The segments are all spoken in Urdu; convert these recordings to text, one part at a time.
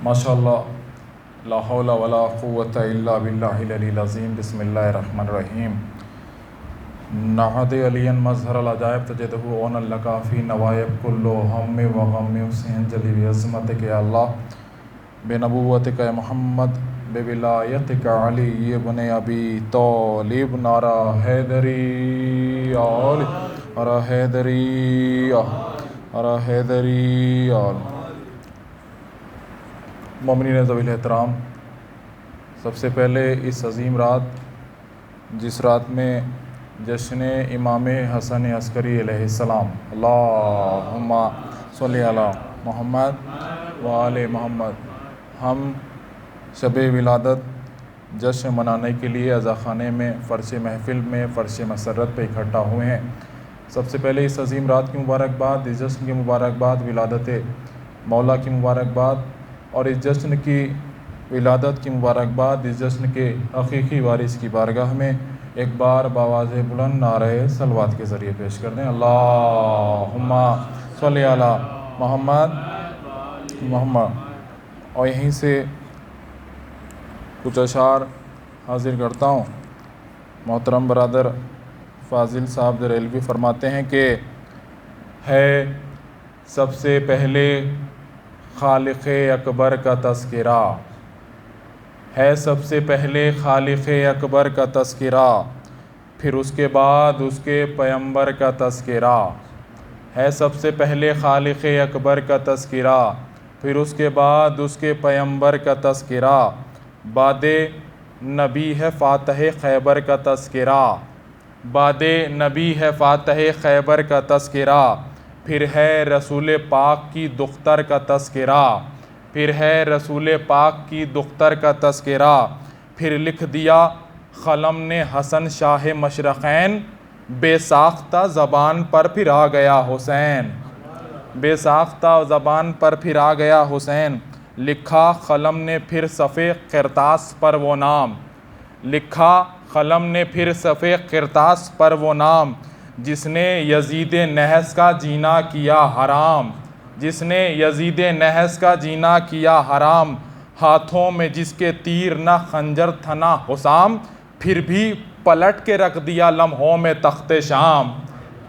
ماشاء اللہ، لا حول ولا قوۃ الا باللہ العلی العظیم۔ بسم اللہ الرحمن الرحیم۔ نہد علی مظہر العجائب تجدہ اون لکا فی نوائب کلو ہم و غم حسین جلی بعظمتک یا اللہ، بے نبوتک اے محمد، بے ولایتک علی ابن ابی طالب، نعرہ حیدری آل، نعرہ حیدری آل، نعرہ حیدری آل۔ مومنین ذوی الاحترام، سب سے پہلے اس عظیم رات، جس رات میں جشن امام حسن عسکری علیہ السلام، اللہم صلی علی محمد وآل محمد، ہم شب ولادت جشن منانے کے لیے عزاخانے میں فرش محفل میں فرش مسرت پہ اکٹھا ہوئے ہیں۔ سب سے پہلے اس عظیم رات کی مبارکباد، اس جشن کی مبارکباد، ولادت مولا کی مبارکباد، اور اس جشن کی ولادت کی مبارکباد اس جشن کے حقیقی وارث کی بارگاہ میں ایک بار بآواز بلند نعرہ صلوات کے ذریعے پیش کر دیں۔ اللہم صلی علی محمد محمد۔ اور یہیں سے کچھ اشعار حاضر کرتا ہوں۔ محترم برادر فاضل صاحب ریلوی فرماتے ہیں کہ ہے سب سے پہلے خالق اکبر کا تذکرہ، ہے سب سے پہلے خالق اکبر کا تذکرہ، پھر اس کے بعد اس کے پیغمبر کا تذکرہ، ہے سب سے پہلے خالق اکبر کا تذکرہ، پھر اس کے بعد اس کے پیغمبر کا تذکرہ، بعد نبی ہے فاتح خیبر کا تذکرہ، بعد نبی ہے فاتح خیبر کا تذکرہ، پھر ہے رسول پاک کی دختر کا تذکرہ، پھر ہے رسول پاک کی دختر کا تذکرہ، پھر لکھ دیا قلم نے حسن شاہ مشرقین، بے ساختہ زبان پر پھر آ گیا حسین، بے ساختہ زبان پر پھر آ گیا حسین، لکھا قلم نے پھر صفحے قرطاس پر وہ نام، لکھا قلم نے پھر صفحے قرطاس پر وہ نام، جس نے یزید نحس کا جینا کیا حرام، جس نے یزید نحس کا جینا کیا حرام، ہاتھوں میں جس کے تیر نہ خنجر تھا نہ حسام، پھر بھی پلٹ کے رکھ دیا لمحوں میں تخت شام،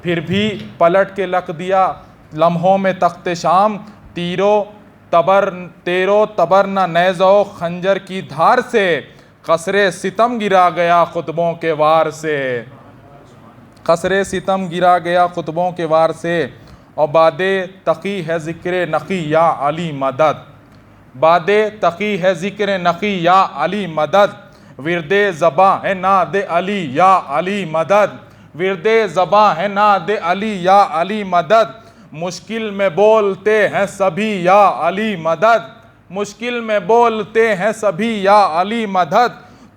پھر بھی پلٹ کے رکھ دیا لمحوں میں تخت شام، تیرو تبر نہ نیز و خنجر کی دھار سے، قصر ستم گرا گیا قطبوں کے وار سے، قصر ستم گرا گیا قطبوں کے وار سے، اور باد تقی ہے ذکر نقی یا علی مدد، باد تقی ہے ذکر نقی یا علی مدد، ورد زباں ہے ناد علی یا علی مدد، ورد زباں ہے ناد علی یا علی مدد، مشکل میں بولتے ہیں سبھی یا علی مدد، مشکل میں بولتے ہیں سبھی یا علی مدد،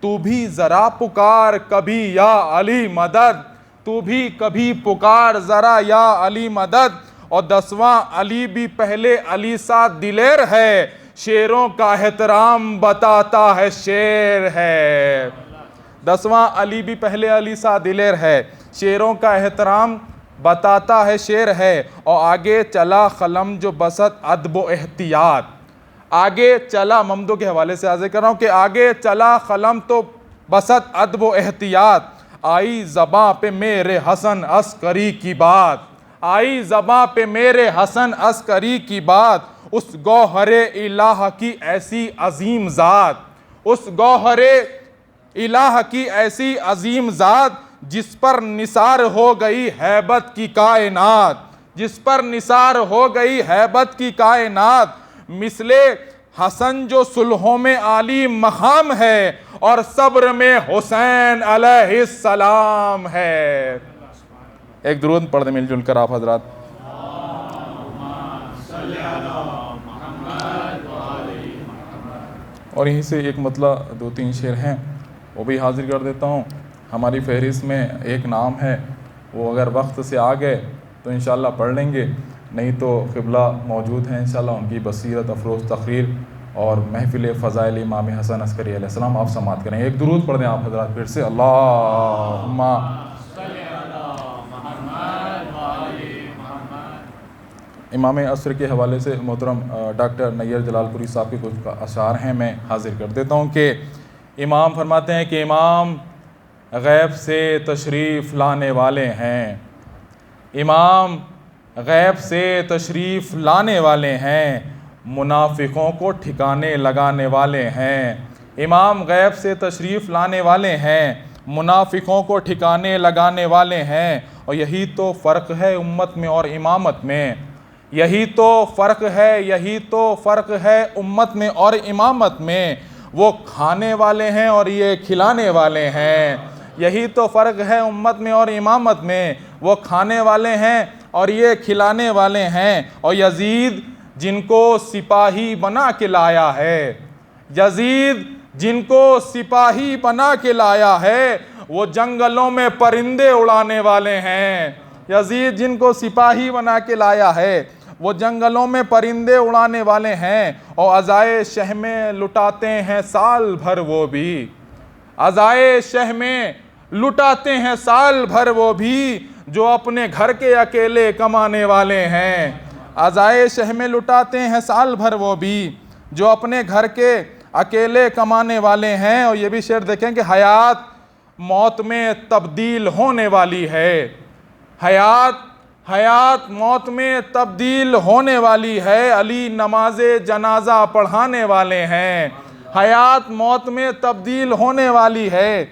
تو بھی ذرا پکار کبھی یا علی مدد، تو بھی کبھی پکار ذرا یا علی مدد، اور 10واں علی بھی پہلے علی سا دلیر ہے، شیروں کا احترام بتاتا ہے شیر ہے، 10واں علی بھی پہلے علی سا دلیر ہے، شیروں کا احترام بتاتا ہے شیر ہے، اور آگے چلا قلم جو بسط ادب و احتیاط، آگے چلا ممدو کے حوالے سے عرض کر رہا ہوں کہ آگے چلا قلم تو بسط ادب و احتیاط، آئی زباں پہ میرے حسن عسکری کی بات، آئی زباں پہ میرے حسن عسکری کی بات، اس گوہر الہ کی ایسی عظیم ذات، اس گوہر الہ کی ایسی عظیم ذات، جس پر نثار ہو گئی ہیبت کی کائنات، جس پر نثار ہو گئی ہیبت کی کائنات، مثل حسن جو صلحوں میں عالی مقام ہے، اور صبر میں حسین علیہ السلام ہے۔ ایک درود پڑھ دیں مل جل کر آپ حضرات۔ اور یہیں سے ایک مطلع 2-3 شعر ہیں وہ بھی حاضر کر دیتا ہوں۔ ہماری فہرست میں ایک نام ہے، وہ اگر وقت سے آ گئے تو انشاءاللہ پڑھ لیں گے، نہیں تو قبلہ موجود ہیں انشاءاللہ، ان کی بصیرت افروز تقریر اور محفل فضائل امام حسن عسکری علیہ السلام آپ سماعت کریں۔ ایک درود پڑھ دیں آپ حضرات پھر سے، اللہم امام عصر کے حوالے سے محترم ڈاکٹر نیر جلال پوری صاحب کے کچھ اشعار ہیں، میں حاضر کر دیتا ہوں کہ امام فرماتے ہیں کہ امام غیب سے تشریف لانے والے ہیں، امام غیب سے تشریف لانے والے ہیں، منافقوں کو ٹھکانے لگانے والے ہیں، امام غیب سے تشریف لانے والے ہیں، منافقوں کو ٹھکانے لگانے والے ہیں۔ اور یہی تو فرق ہے امت میں اور امامت میں، یہی تو فرق ہے، یہی تو فرق ہے امت میں اور امامت میں، وہ کھانے والے ہیں اور یہ کھلانے والے ہیں، یہی تو فرق ہے امت میں اور امامت میں، وہ کھانے والے ہیں اور یہ کھلانے والے ہیں۔ اور یزید جن کو سپاہی بنا کے لایا ہے، یزید جن کو سپاہی بنا کے لایا ہے، وہ جنگلوں میں پرندے اڑانے والے ہیں، یزید جن کو سپاہی بنا کے لایا ہے، وہ جنگلوں میں پرندے اڑانے والے ہیں۔ اور عزائے شہ میں لٹاتے ہیں سال بھر وہ بھی، عزائے شہ میں لٹاتے ہیں سال بھر وہ بھی، جو اپنے گھر کے اکیلے کمانے والے ہیں، عزائے شہ میں لٹاتے ہیں سال بھر وہ بھی، جو اپنے گھر کے اکیلے کمانے والے ہیں۔ اور یہ بھی شعر دیکھیں کہ حیات موت میں تبدیل ہونے والی ہے، حیات موت میں تبدیل ہونے والی ہے، علی نماز جنازہ پڑھانے والے ہیں، حیات موت میں تبدیل ہونے والی ہے،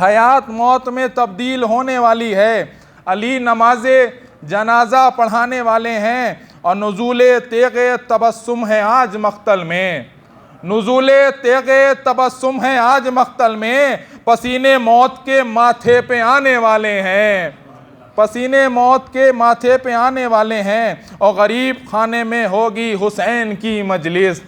حیات موت میں تبدیل ہونے والی ہے، علی نماز جنازہ پڑھانے والے ہیں۔ اور نزول تیغ تبسم ہے آج مقتل میں، نزول تیغ تبسم ہے آج مقتل میں، پسینے موت کے ماتھے پہ آنے والے ہیں، پسینے موت کے ماتھے پہ آنے والے ہیں۔ اور غریب خانے میں ہوگی حسین کی مجلس،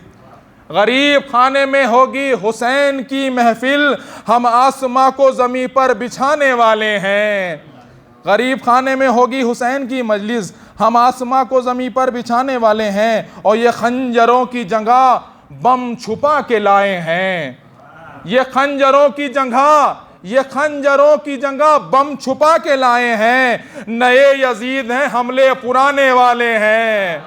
غریب خانے میں ہوگی حسین کی محفل، ہم آسماں کو زمیں پر بچھانے والے ہیں، غریب خانے میں ہوگی حسین کی مجلس، ہم آسماں کو زمیں پر بچھانے والے ہیں۔ اور یہ خنجروں کی جگہ بم چھپا کے لائے ہیں، یہ خنجروں کی جگہ، یہ خنجروں کی جگہ بم چھپا کے لائے ہیں، نئے یزید ہیں حملے پرانے والے ہیں،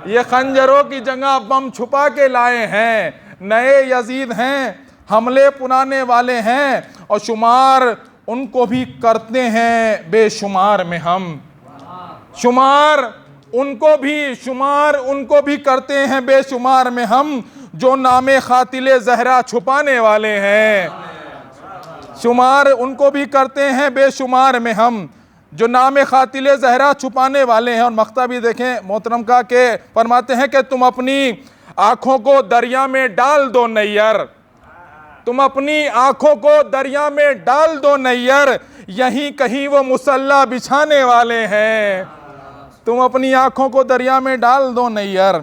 یہ خنجروں کی جگہ بم چھپا کے لائے ہیں، نئے یزید ہیں حملے پرانے والے ہیں۔ اور شمار ان کو بھی کرتے ہیں بے شمار میں ہم، شمار ان کو بھی کرتے ہیں بے شمار میں ہم، جو نام قاتل زہرا چھپانے والے ہیں، شمار ان کو بھی کرتے ہیں بے شمار میں ہم، جو نام قاتل زہرا چھپانے والے ہیں۔ اور مقطع بھی دیکھیں محترم کا کہ فرماتے ہیں کہ تم اپنی آنکھوں کو دریا میں ڈال دو نیر، تم اپنی آنکھوں کو دریا میں ڈال دو نیر، یہیں کہیں وہ مصلی بچھانے والے ہیں، تم اپنی آنکھوں کو دریا میں ڈال دو نیر،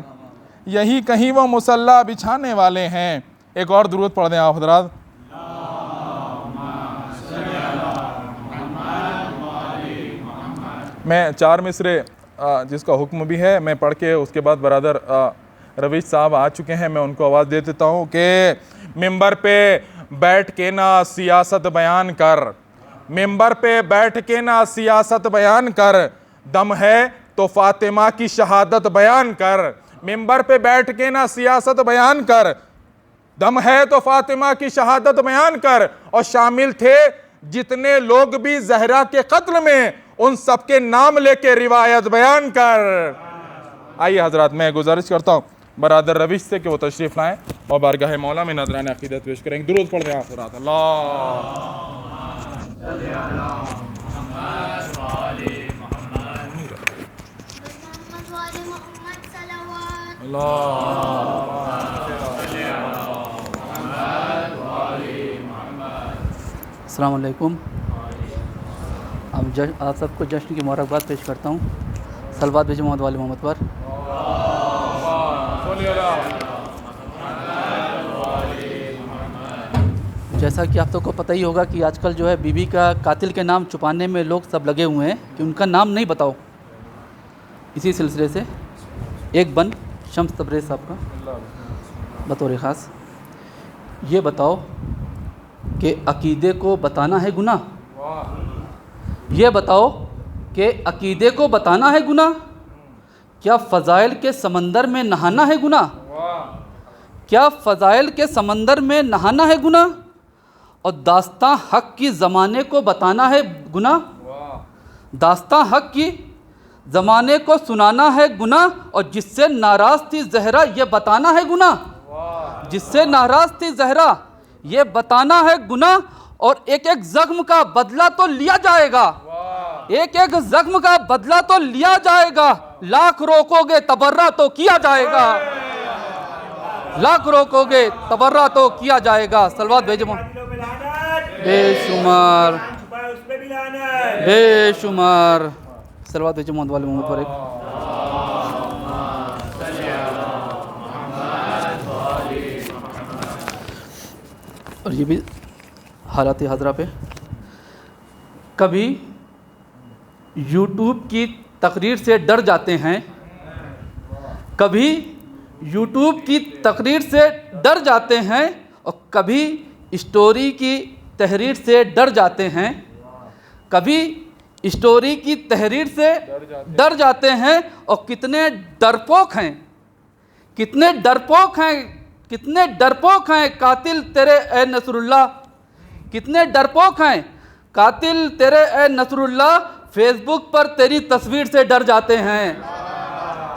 یہیں کہیں وہ مصلی بچھانے والے ہیں۔ ایک اور درود پڑھ دیں آپ حضرات۔ میں 4 مصرے جس کا حکم بھی ہے میں پڑھ کے اس کے بعد برادر رویش صاحب آ چکے ہیں، میں ان کو آواز دے دیتا ہوں کہ ممبر پہ بیٹھ کے نہ سیاست بیان کر، ممبر پہ بیٹھ کے نہ سیاست بیان کر، دم ہے تو فاطمہ کی شہادت بیان کر، ممبر پہ بیٹھ کے نہ سیاست بیان کر، دم ہے تو فاطمہ کی شہادت بیان کر۔ اور شامل تھے جتنے لوگ بھی زہرا کے قتل میں، ان سب کے نام لے کے روایت بیان کر۔ آئیے حضرات میں گزارش کرتا ہوں برادر رویش سے کہ وہ تشریف لائیں اور بارگاہ مولا میں نذران عقیدت پیش کریں۔ درود پڑھ رہے ہیں آپ حضرات۔ السلام علیکم۔ آپ سب کو جشن کی مبارکباد پیش کرتا ہوں۔ صلوات بھیجیں محمد والے محمد پر۔ جیسا کہ آپ سب کو پتہ ہی ہوگا کہ آج کل جو ہے بی بی کا قاتل کے نام چھپانے میں لوگ سب لگے ہوئے ہیں کہ ان کا نام نہیں بتاؤ۔ اسی سلسلے سے ایک بند شمس تبریز صاحب کا بطور خاص یہ بتاؤ کہ عقیدے کو بتانا ہے گناہ؟ یہ بتاؤ کہ عقیدے کو بتانا ہے گناہ؟ کیا فضائل کے سمندر میں نہانا ہے گناہ؟ کیا فضائل کے سمندر میں نہانا ہے گناہ؟ اور داستاں حق کی زمانے کو بتانا ہے گناہ؟ داستاں حق کی زمانے کو سنانا ہے گناہ؟ اور جس سے ناراض تھی زہرا یہ بتانا ہے گناہ؟ جس سے ناراض تھی زہرا یہ بتانا ہے گناہ؟ اور ایک ایک زخم کا بدلہ تو لیا جائے گا، ایک ایک زخم کا بدلہ تو لیا جائے گا، لاکھ روکو گے تبرہ تو کیا جائے گا، لاکھ روکو گے تبرہ تو کیا جائے گا۔ صلوات بھیجو بے شمار بے شمار صلوات بھیجو محمد والے محمد پر ایک۔ اور یہ بھی حالات حاضرہ پہ، کبھی یوٹیوب کی تقریر سے ڈر جاتے ہیں، کبھی یوٹیوب کی تقریر سے ڈر جاتے ہیں، اور کبھی اسٹوری کی تحریر سے ڈر جاتے ہیں، کبھی اسٹوری کی تحریر سے ڈر جاتے ہیں۔ اور کتنے ڈرپوک ہیں، کتنے ڈرپوک ہیں، کتنے ڈرپوک ہیں قاتل تیرے اے نصر اللہ، کتنے ڈرپوک ہیں قاتل تیرے اے نصر اللہ، فیس بک پر تیری تصویر سے ڈر جاتے ہیں،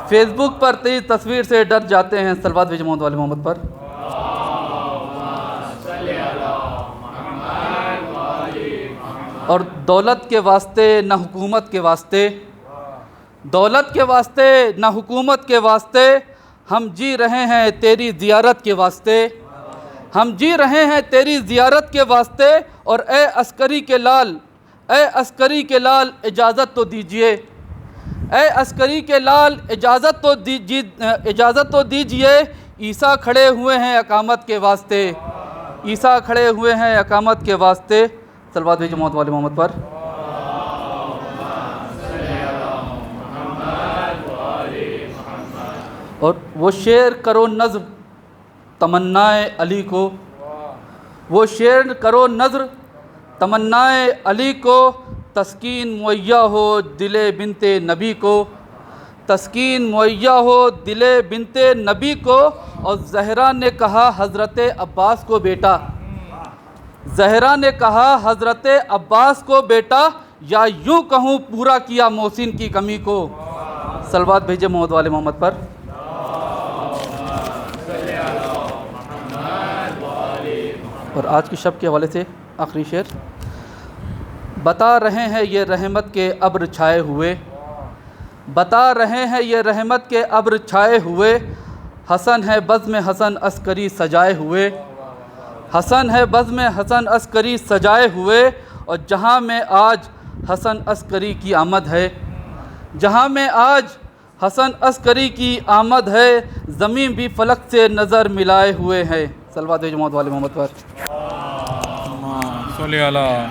فیس بک پر تیری تصویر سے ڈر جاتے ہیں۔ صلوات بھیجو محمد والے محمد پر۔ اور دولت کے واسطے نہ حکومت کے واسطے، دولت کے واسطے نہ حکومت کے واسطے، ہم جی رہے ہیں تیری زیارت کے واسطے، ہم جی رہے ہیں تیری زیارت کے واسطے۔ اور اے عسکری کے لال، اے عسکری کے لال اجازت تو دیجئے، اے عسکری کے لال اجازت تو دیجئے، عیسیٰ کھڑے ہوئے ہیں اقامت کے واسطے، عیسیٰ کھڑے ہوئے ہیں اقامت کے واسطے۔ صلوات بھیجو محمد والے محمد پر۔ اور وہ شعر کرو نظر تمنائے علی کو، وہ شعر کرو نظر تمنائے علی کو، تسکین مہیا ہو دل بنت نبی کو، تسکین مہیا ہو دل بنت نبی کو۔ اور زہرا نے کہا حضرت عباس کو بیٹا، زہرا نے کہا حضرت عباس کو بیٹا، یا یوں کہوں پورا کیا محسن کی کمی کو۔ صلوات بھیجے محمد والے محمد پر۔ اور آج کی شب کے حوالے سے آخری شعر، بتا رہے ہیں یہ رحمت کے ابر چھائے ہوئے، بتا رہے ہیں یہ رحمت کے ابر چھائے ہوئے، حسن ہے بزم حسن عسکری سجائے ہوئے، حسن ہے بزم حسن عسکری سجائے ہوئے۔ اور جہاں میں آج حسن عسکری کی آمد ہے، جہاں میں آج حسن عسکری کی آمد ہے، زمین بھی فلک سے نظر ملائے ہوئے ہیں۔ صلوات محمد والے محمد پر۔ صلی اللہ۔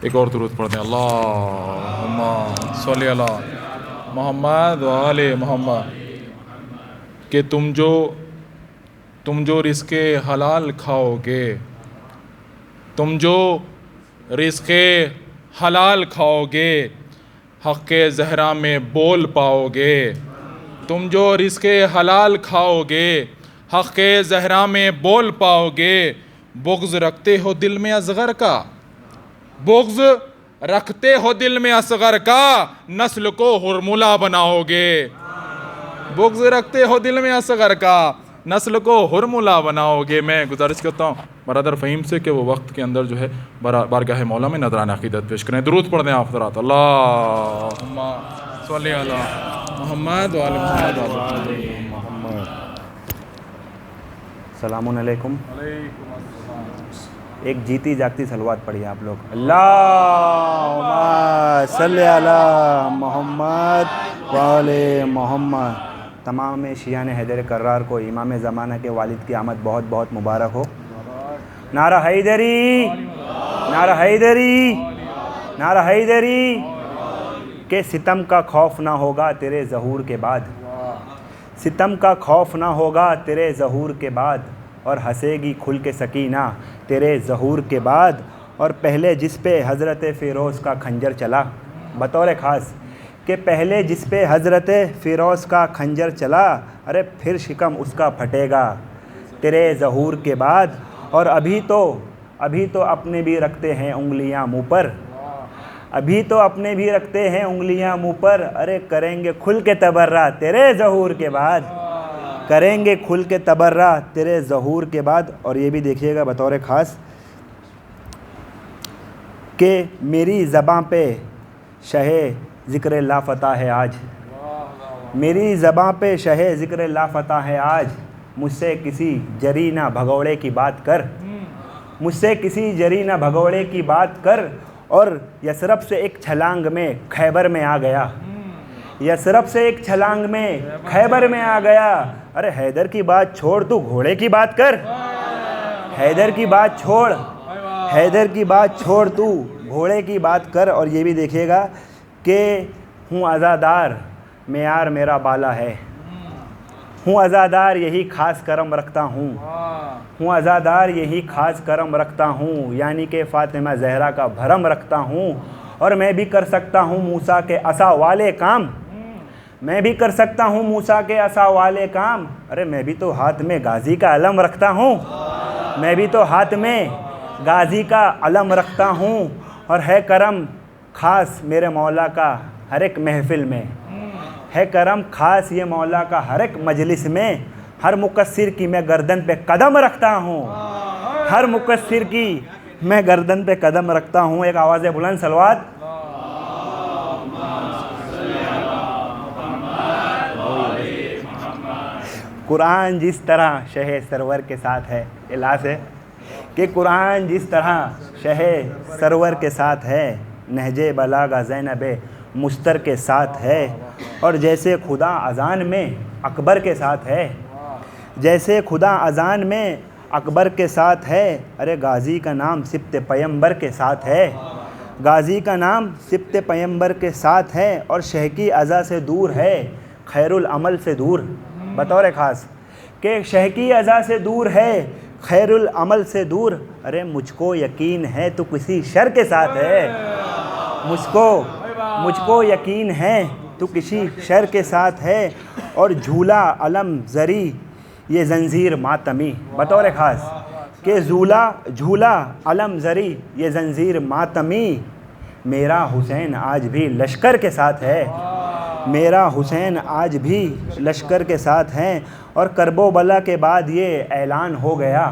ایک اور درود پڑھتے ہیں، اللہم صلی اللہ محمد و آل محمد، کہ تم جو رزق حلال کھاؤ گے، تم جو رزق حلال کھاؤ گے، حق زہرا میں بول پاؤ گے، تم جو رزق حلال کھاؤ گے، حق زہرا میں بول پاؤ گے۔ بغض رکھتے ہو دل میں اصغر کا، بغض رکھتے ہو دل میں اصغر کا، نسل کو ہرملا بناؤ گے، بغض رکھتے ہو دل میں اصغر کا، نسل کو ہرملا بناؤ گے۔ میں گزارش کرتا ہوں برادر فہیم سے کہ وہ وقت کے اندر جو ہے بارگاہ مولا میں نذران عقیدت پیش کریں۔ درود پڑھ دیں آپ حضرات، اللہم صلی علی محمد و آل محمد۔ السلام علیکم۔ ایک جیتی جاگتی صلوات پڑھیے آپ لوگ، اللہم صلی علی محمد و آل محمد۔ تمام شیعان حیدر کرار کو امام زمانہ کے والد کی آمد بہت بہت مبارک ہو۔ نعرہ حیدری، نعرہ حیدری، نعرہ حیدری۔ کہ ستم کا خوف نہ ہوگا تیرے ظہور کے بعد، ستم کا خوف نہ ہوگا تیرے ظہور کے بعد، اور ہنسے گی کھل کے سکینہ تیرے ظہور کے بعد، اور پہلے جس پہ حضرت فیروز کا خنجر چلا، بطور خاص کہ پہلے جس پہ حضرت فیروز کا خنجر چلا، ارے پھر شکم اس کا پھٹے گا تیرے ظہور کے بعد، اور ابھی تو اپنے بھی رکھتے ہیں انگلیاں منہ پر، ابھی تو اپنے بھی رکھتے ہیں انگلیاں منہ پر، ارے کریں گے کھل کے تبرہ تیرے ظہور کے بعد، کریں گے کھل کے تبرہ تیرے ظہور کے بعد۔ اور یہ بھی دیکھیے گا بطور خاص کہ میری زباں پہ شہ ذکر لافتہ ہے آج، میری زباں پہ شہ ذکر لافتہ ہے آج، مجھ سے کسی جری نہ بھگوڑے کی بات کر، مجھ سے کسی جری نہ بھگوڑے کی بات کر، اور یثرب سے ایک چھلانگ میں خیبر میں آ گیا، یثرب سے ایک چھلانگ میں خیبر میں آ گیا، ارے حیدر کی بات چھوڑ تو گھوڑے کی بات کر، حیدر کی بات چھوڑ، حیدر کی بات چھوڑ تو گھوڑے کی بات کر۔ اور یہ بھی دیکھیے گا کہ ہوں عزادار معیار میرا بالا ہے، ہوں عزادار یہی خاص کرم رکھتا ہوں، ہوں عزادار یہی خاص کرم رکھتا ہوں، یعنی کہ فاطمہ زہرا کا بھرم رکھتا ہوں، اور میں بھی کر سکتا ہوں موسیٰ کے عصا والے کام، میں بھی کر سکتا ہوں موسیٰ کے عصا والے کام، ارے میں بھی تو ہاتھ میں غازی کا علم رکھتا ہوں، میں بھی تو ہاتھ میں غازی کا علم رکھتا ہوں، اور ہے کرم خاص میرے مولا کا ہر ایک محفل میں، ہے کرم خاص یہ مولا کا ہر ایک مجلس میں، ہر مقصر کی میں گردن پہ قدم رکھتا ہوں، ہر مقصر کی میں گردن پہ قدم رکھتا ہوں۔ ایک آواز بلند صلوات۔ قرآن جس طرح شہ سرور کے ساتھ ہے، الاس ہے کہ قرآن جس طرح شہ سرور کے ساتھ ہے، نہج بلاغہ زینب مستر کے ساتھ ہے، اور جیسے خدا اذان میں اکبر کے ساتھ ہے، جیسے خدا اذان میں اکبر کے ساتھ ہے، ارے غازی کا نام سبط پیمبر کے ساتھ ہے، غازی کا نام سبط پیمبر کے ساتھ ہے، اور شہ کی اذا سے دور ہے خیر العمل سے دور، بطور خاص کہ شہ کی اذا سے دور ہے خیر العمل سے دور، ارے مجھ کو یقین ہے تو کسی شر کے ساتھ ہے، مجھ کو یقین ہے تو کسی شر کے ساتھ ہے، اور جھولا علم زری یہ زنجیر ماتمی، بطور خاص کہ جھولا علم زری یہ زنجیر ماتمی، میرا حسین آج بھی لشکر کے ساتھ ہے، میرا حسین آج بھی لشکر کے ساتھ ہیں، اور کرب و بلا کے بعد یہ اعلان ہو گیا،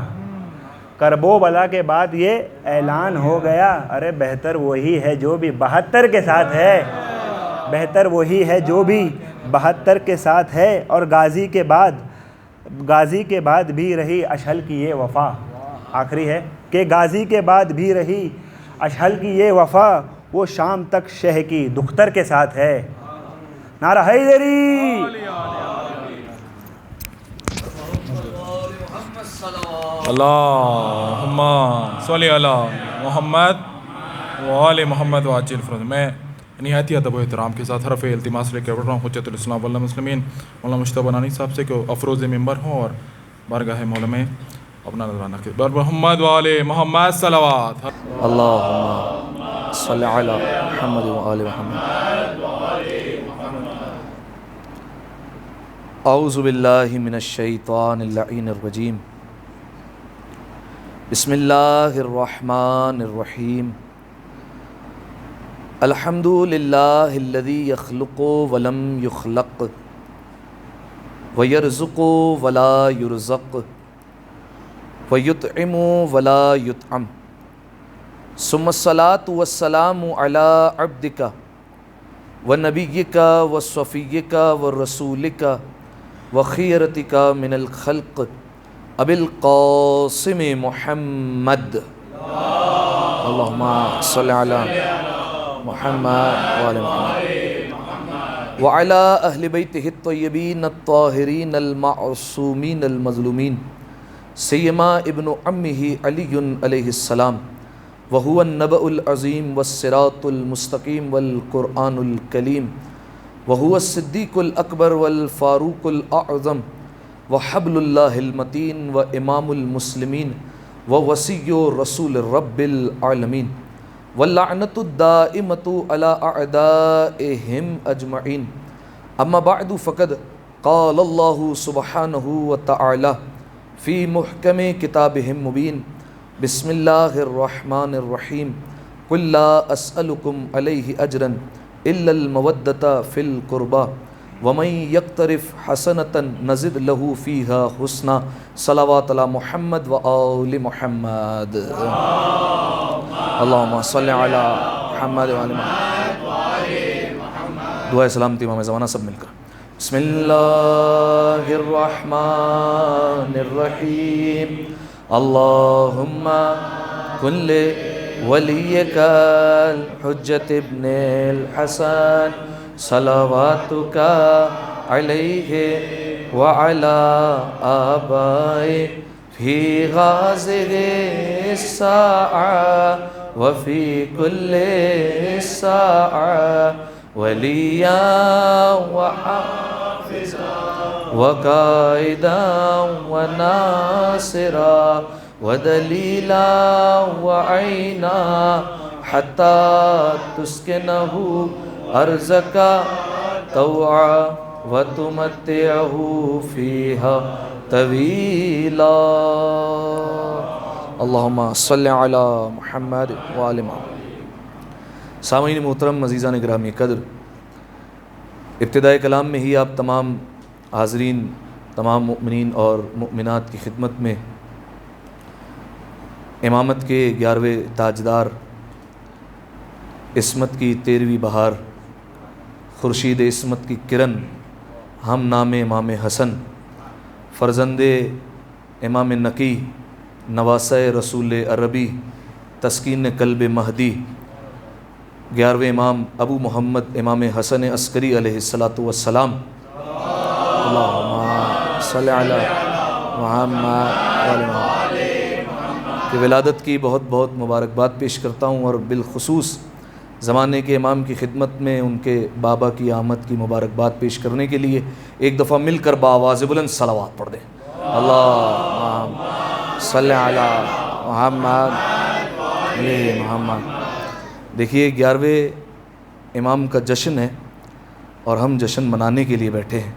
کرب و بلا کے بعد یہ اعلان ہو گیا، ارے بہتر وہی ہے جو بھی 72 کے ساتھ ہے، بہتر وہی ہے جو بھی 72 کے ساتھ ہے، اور غازی کے بعد بھی رہی اشہل کی یہ وفا، آخری ہے کہ غازی کے بعد بھی رہی اشہل کی یہ وفا، وہ شام تک شہ کی دختر کے ساتھ ہے، نعرہ حیدری۔ اللہم صلی علی محمد وآل محمد وعجل فرج۔ میں نہایت ہی ادب و احترام کے ساتھ حرف التماس لے کے پڑھ رہا ہوں حجت الاسلام والمسلمین مولانا مجتبی بنانی صاحب سے کہ افروز ممبر ہوں اور بارگاہ مولا میں اپنا نذرانہ کے بر محمد وآل محمد صلوات۔ اللہم صلی علی محمد وآل محمد۔ اعوذ باللہ من الشیطان اللعین الرجیم، بسم اللہ الرحمن الرحیم، الحمد للہ الذی یخلق ولم یخلق ویرزق ولا یرزق ویطعم ولا یطعم، ثم الصلاة والسلام علی عبدک ونبیک وصفیک ورسولک وخیرتک من الخلق ابی القاسم محمد، اللہم صلی علی محمد وعلی محمد وعلی اہل بیتہ الطیبین الطاہرین المعصومین المظلومین، سیما ابن عمہ علی علیہ السلام، وہو النبأ العظیم والصراط المستقیم والقرآن الکلیم، وہو الصدیق الاکبر والفاروق الاعظم، وحبل اللہ المتین وامام المسلمین، ووصی رسول رب العالمین واللعنۃ الدائمۃ علی اعدائہم اجمعین اما بعد فقد قال اللہ سبحانہ وتعالی فی محکم کتابہ مبین بسم اللہ الرحمن الرحیم قل لا اسألکم علیہ اجرا الا المودۃ فی القربى ومن یقترف حسنۃ نزد لہ فیہا حسنا صلوات علی محمد و آل محمد اللہم صلی علی محمد و آل محمد دعائے سلامتی امام زمانہ سب مل کر بسم اللہ الرحمن الرحیم اللہم کن ولیک الحجۃ ابن الحسن صلواتک علیہ وعلی آبائہ فی غازہ الساعہ وفی کل ساعہ ولیاں وحافظا وقائدا وناصرا ودلیلا وعینا حتی تسکنہ ارضک طوعا وتمتعہ فیہا طویلا اللہم صلی علی محمد وآل محمد۔ سامعین محترم، عزیزان گرامی قدر، ابتدائے کلام میں ہی آپ تمام حاضرین، تمام مؤمنین اور مؤمنات کی خدمت میں امامت کے 11ویں تاجدار، عصمت کی 13ویں بہار، خورشید عصمت کی کرن، ہم نام امام حسن، فرزند امام نقی، نواسہ رسول عربی، تسکین قلب مہدی، 11ویں امام ابو محمد امام حسن عسکری علیہ السلام، اللہم صلی علی محمد کی ولادت کی بہت بہت مبارکباد پیش کرتا ہوں، اور بالخصوص زمانے کے امام کی خدمت میں ان کے بابا کی آمد کی مبارکباد پیش کرنے کے لیے ایک دفعہ مل کر بآواز بلند صلوات پڑھ دیں۔ اللہم صلی علی محمد علی محمد۔ دیکھیے 11ویں امام کا جشن ہے اور ہم جشن منانے کے لیے بیٹھے ہیں،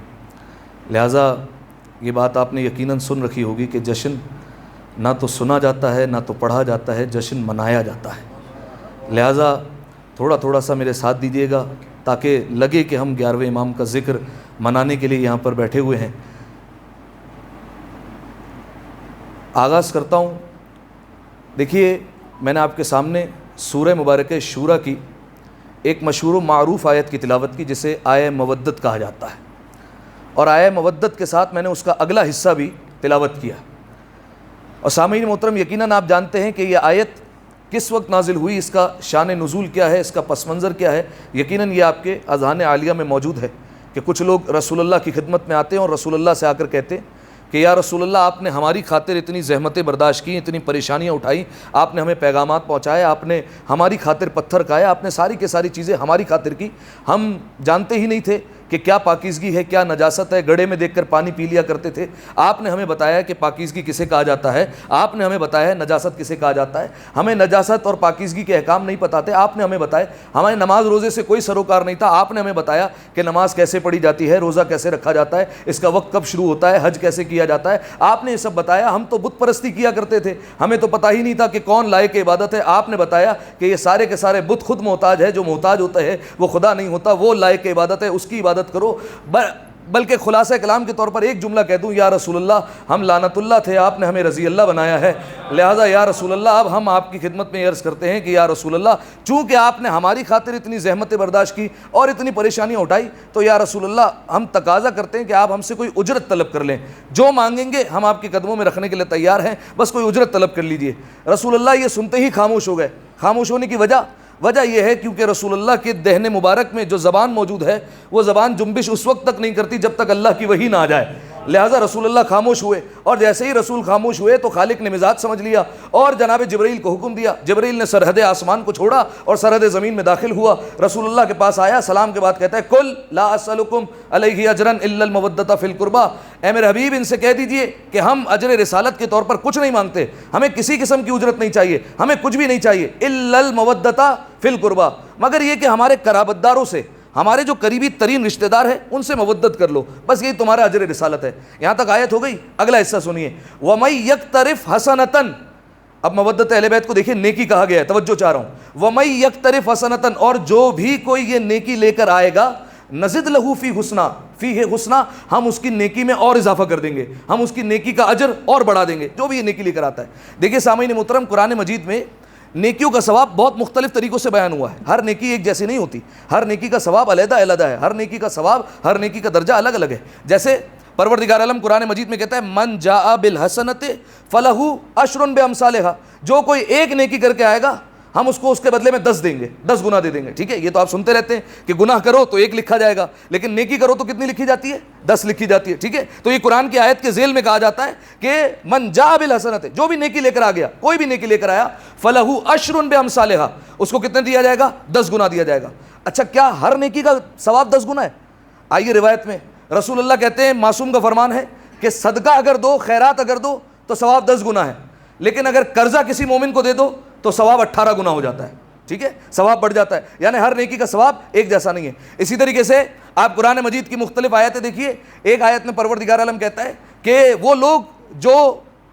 لہٰذا یہ بات آپ نے یقیناً سن رکھی ہوگی کہ جشن نہ تو سنا جاتا ہے نہ تو پڑھا جاتا ہے، جشن منایا جاتا ہے۔ لہٰذا تھوڑا تھوڑا سا میرے ساتھ دیجیے گا تاکہ لگے کہ ہم 11ویں امام کا ذکر منانے کے لیے یہاں پر بیٹھے ہوئے ہیں۔ آغاز کرتا ہوں۔ دیکھیے، میں نے آپ کے سامنے سورہ مبارکہ شورا کی ایک مشہور و معروف آیت کی تلاوت کی جسے آیہ مودت کہا جاتا ہے، اور آیہ مودت کے ساتھ میں نے اس کا اگلا حصہ بھی تلاوت کیا۔ اور سامعین محترم، یقیناً آپ جانتے ہیں کہ یہ آیت کس وقت نازل ہوئی، اس کا شان نزول کیا ہے، اس کا پس منظر کیا ہے۔ یقیناً یہ آپ کے اذہان عالیہ میں موجود ہے کہ کچھ لوگ رسول اللہ کی خدمت میں آتے ہیں اور رسول اللہ سے آ کر کہتے ہیں کہ یا رسول اللہ، آپ نے ہماری خاطر اتنی زحمتیں برداشت کی، اتنی پریشانیاں اٹھائیں، آپ نے ہمیں پیغامات پہنچائے، آپ نے ہماری خاطر پتھر کھائے، آپ نے ساری کی ساری چیزیں ہماری خاطر کی، ہم جانتے ہی نہیں تھے کہ کیا پاکیزگی ہے، کیا نجاست ہے، گڑھے میں دیکھ کر پانی پی لیا کرتے تھے۔ آپ نے ہمیں بتایا کہ پاکیزگی کسے کہا جاتا ہے، آپ نے ہمیں بتایا ہے نجاست کسے کہا جاتا ہے، ہمیں نجاست اور پاکیزگی کے احکام نہیں پتہ تھے، آپ نے ہمیں بتایا، ہمارے نماز روزے سے کوئی سروکار نہیں تھا، آپ نے ہمیں بتایا کہ نماز کیسے پڑھی جاتی ہے، روزہ کیسے رکھا جاتا ہے، اس کا وقت کب شروع ہوتا ہے، حج کیسے کیا جاتا ہے، آپ نے یہ سب بتایا۔ ہم تو بت پرستی کیا کرتے تھے، ہمیں تو پتہ ہی نہیں تھا کہ کون لائق عبادت ہے، آپ نے بتایا کہ یہ سارے کے سارے بت خود محتاج ہے، جو محتاج ہوتا ہے وہ خدا نہیں ہوتا، وہ لائق عبادت ہے، اس کی عبادت کرو۔ بلکہ خلاصہ کلام کے طور پر ایک جملہ کہہ دوں، یا رسول اللہ، ہم لعنت اللہ تھے، آپ نے ہمیں رضی اللہ بنایا ہے، لہٰذا یا رسول اللہ اب ہم آپ کی خدمت میں عرض کرتے ہیں کہ یا رسول اللہ، چونکہ آپ نے ہماری خاطر اتنی زحمتیں برداشت کی اور اتنی پریشانیاں اٹھائی، تو یا رسول اللہ ہم تقاضا کرتے ہیں کہ آپ ہم سے کوئی اجرت طلب کر لیں، جو مانگیں گے ہم آپ کے قدموں میں رکھنے کے لیے تیار ہیں، بس کوئی اجرت طلب کر لیجئے۔ رسول اللہ یہ سنتے ہی خاموش ہو گئے۔ خاموش ہونے کی وجہ یہ ہے کیونکہ رسول اللہ کے دہن مبارک میں جو زبان موجود ہے وہ زبان جنبش اس وقت تک نہیں کرتی جب تک اللہ کی وحی نہ آ جائے۔ لہٰذا رسول اللہ خاموش ہوئے، اور جیسے ہی رسول خاموش ہوئے تو خالق نے مزاج سمجھ لیا اور جناب جبرائیل کو حکم دیا۔ جبرائیل نے سرحد آسمان کو چھوڑا اور سرحد زمین میں داخل ہوا، رسول اللہ کے پاس آیا، سلام کے بعد کہتا ہے کل لا اسألکم علیہ اجرا الا المودۃ فی القربى، اے میرے حبیب ان سے کہہ دیجئے کہ ہم اجر رسالت کے طور پر کچھ نہیں مانگتے، ہمیں کسی قسم کی اجرت نہیں چاہیے، ہمیں کچھ بھی نہیں چاہیے، الا المودۃ فی القربى، مگر یہ کہ ہمارے قرابت داروں سے، ہمارے جو قریبی ترین رشتہ دار ہیں ان سے مودت کر لو، بس یہی تمہارا اجر رسالت ہے۔ یہاں تک آیت ہو گئی، اگلا حصہ سنیے، وَمَن يَقْتَرِفْ حَسَنَةً، اب مودت اہل بیت کو دیکھیے نیکی کہا گیا ہے، توجہ چاہ رہا ہوں، وَمَن يَقْتَرِفْ حَسَنَةً، اور جو بھی کوئی یہ نیکی لے کر آئے گا، نزد لہو فی حسنا، فی ہے حسنا، ہم اس کی نیکی میں اور اضافہ کر دیں گے، ہم اس کی نیکی کا اجر اور بڑھا دیں گے، جو بھی یہ نیکی لے کر آتا ہے۔ دیکھیے سامعین محترم، قرآن مجید میں نیکیوں کا ثواب بہت مختلف طریقوں سے بیان ہوا ہے، ہر نیکی ایک جیسی نہیں ہوتی، ہر نیکی کا ثواب علیحدہ علیحدہ ہے، ہر نیکی کا ثواب، ہر نیکی کا درجہ الگ الگ ہے۔ جیسے پروردگار عالم قرآن مجید میں کہتا ہے من جاء بالحسنۃ فلہ عشر بامثالھا، جو کوئی ایک نیکی کر کے آئے گا ہم اس کو اس کے بدلے میں 10 دیں گے، 10 گنا دے دیں گے، ٹھیک ہے؟ یہ تو آپ سنتے رہتے ہیں کہ گناہ کرو تو 1 لکھا جائے گا، لیکن نیکی کرو تو کتنی لکھی جاتی ہے؟ 10 لکھی جاتی ہے، ٹھیک ہے؟ تو یہ قرآن کی آیت کے ذیل میں کہا جاتا ہے کہ من جاء بالحسنۃ، جو بھی نیکی لے کر آ گیا، کوئی بھی نیکی لے کر آیا، فلہ عشر بامثالھا، اس کو کتنے دیا جائے گا؟ 10 گنا دیا جائے گا۔ اچھا کیا ہر نیکی کا ثواب 10 گنا ہے؟ آئیے روایت میں رسول اللہ کہتے ہیں، معصوم کا فرمان ہے کہ صدقہ اگر دو، خیرات اگر دو تو ثواب 10 گنا ہے، لیکن اگر قرضہ کسی مومن کو دے دو تو ثواب 18 گنا ہو جاتا ہے، ٹھیک ہے؟ ثواب بڑھ جاتا ہے، یعنی ہر نیکی کا ثواب ایک جیسا نہیں ہے۔ اسی طریقے سے آپ قرآن مجید کی مختلف آیتیں دیکھیے، ایک آیت میں پروردگار عالم کہتا ہے کہ وہ لوگ جو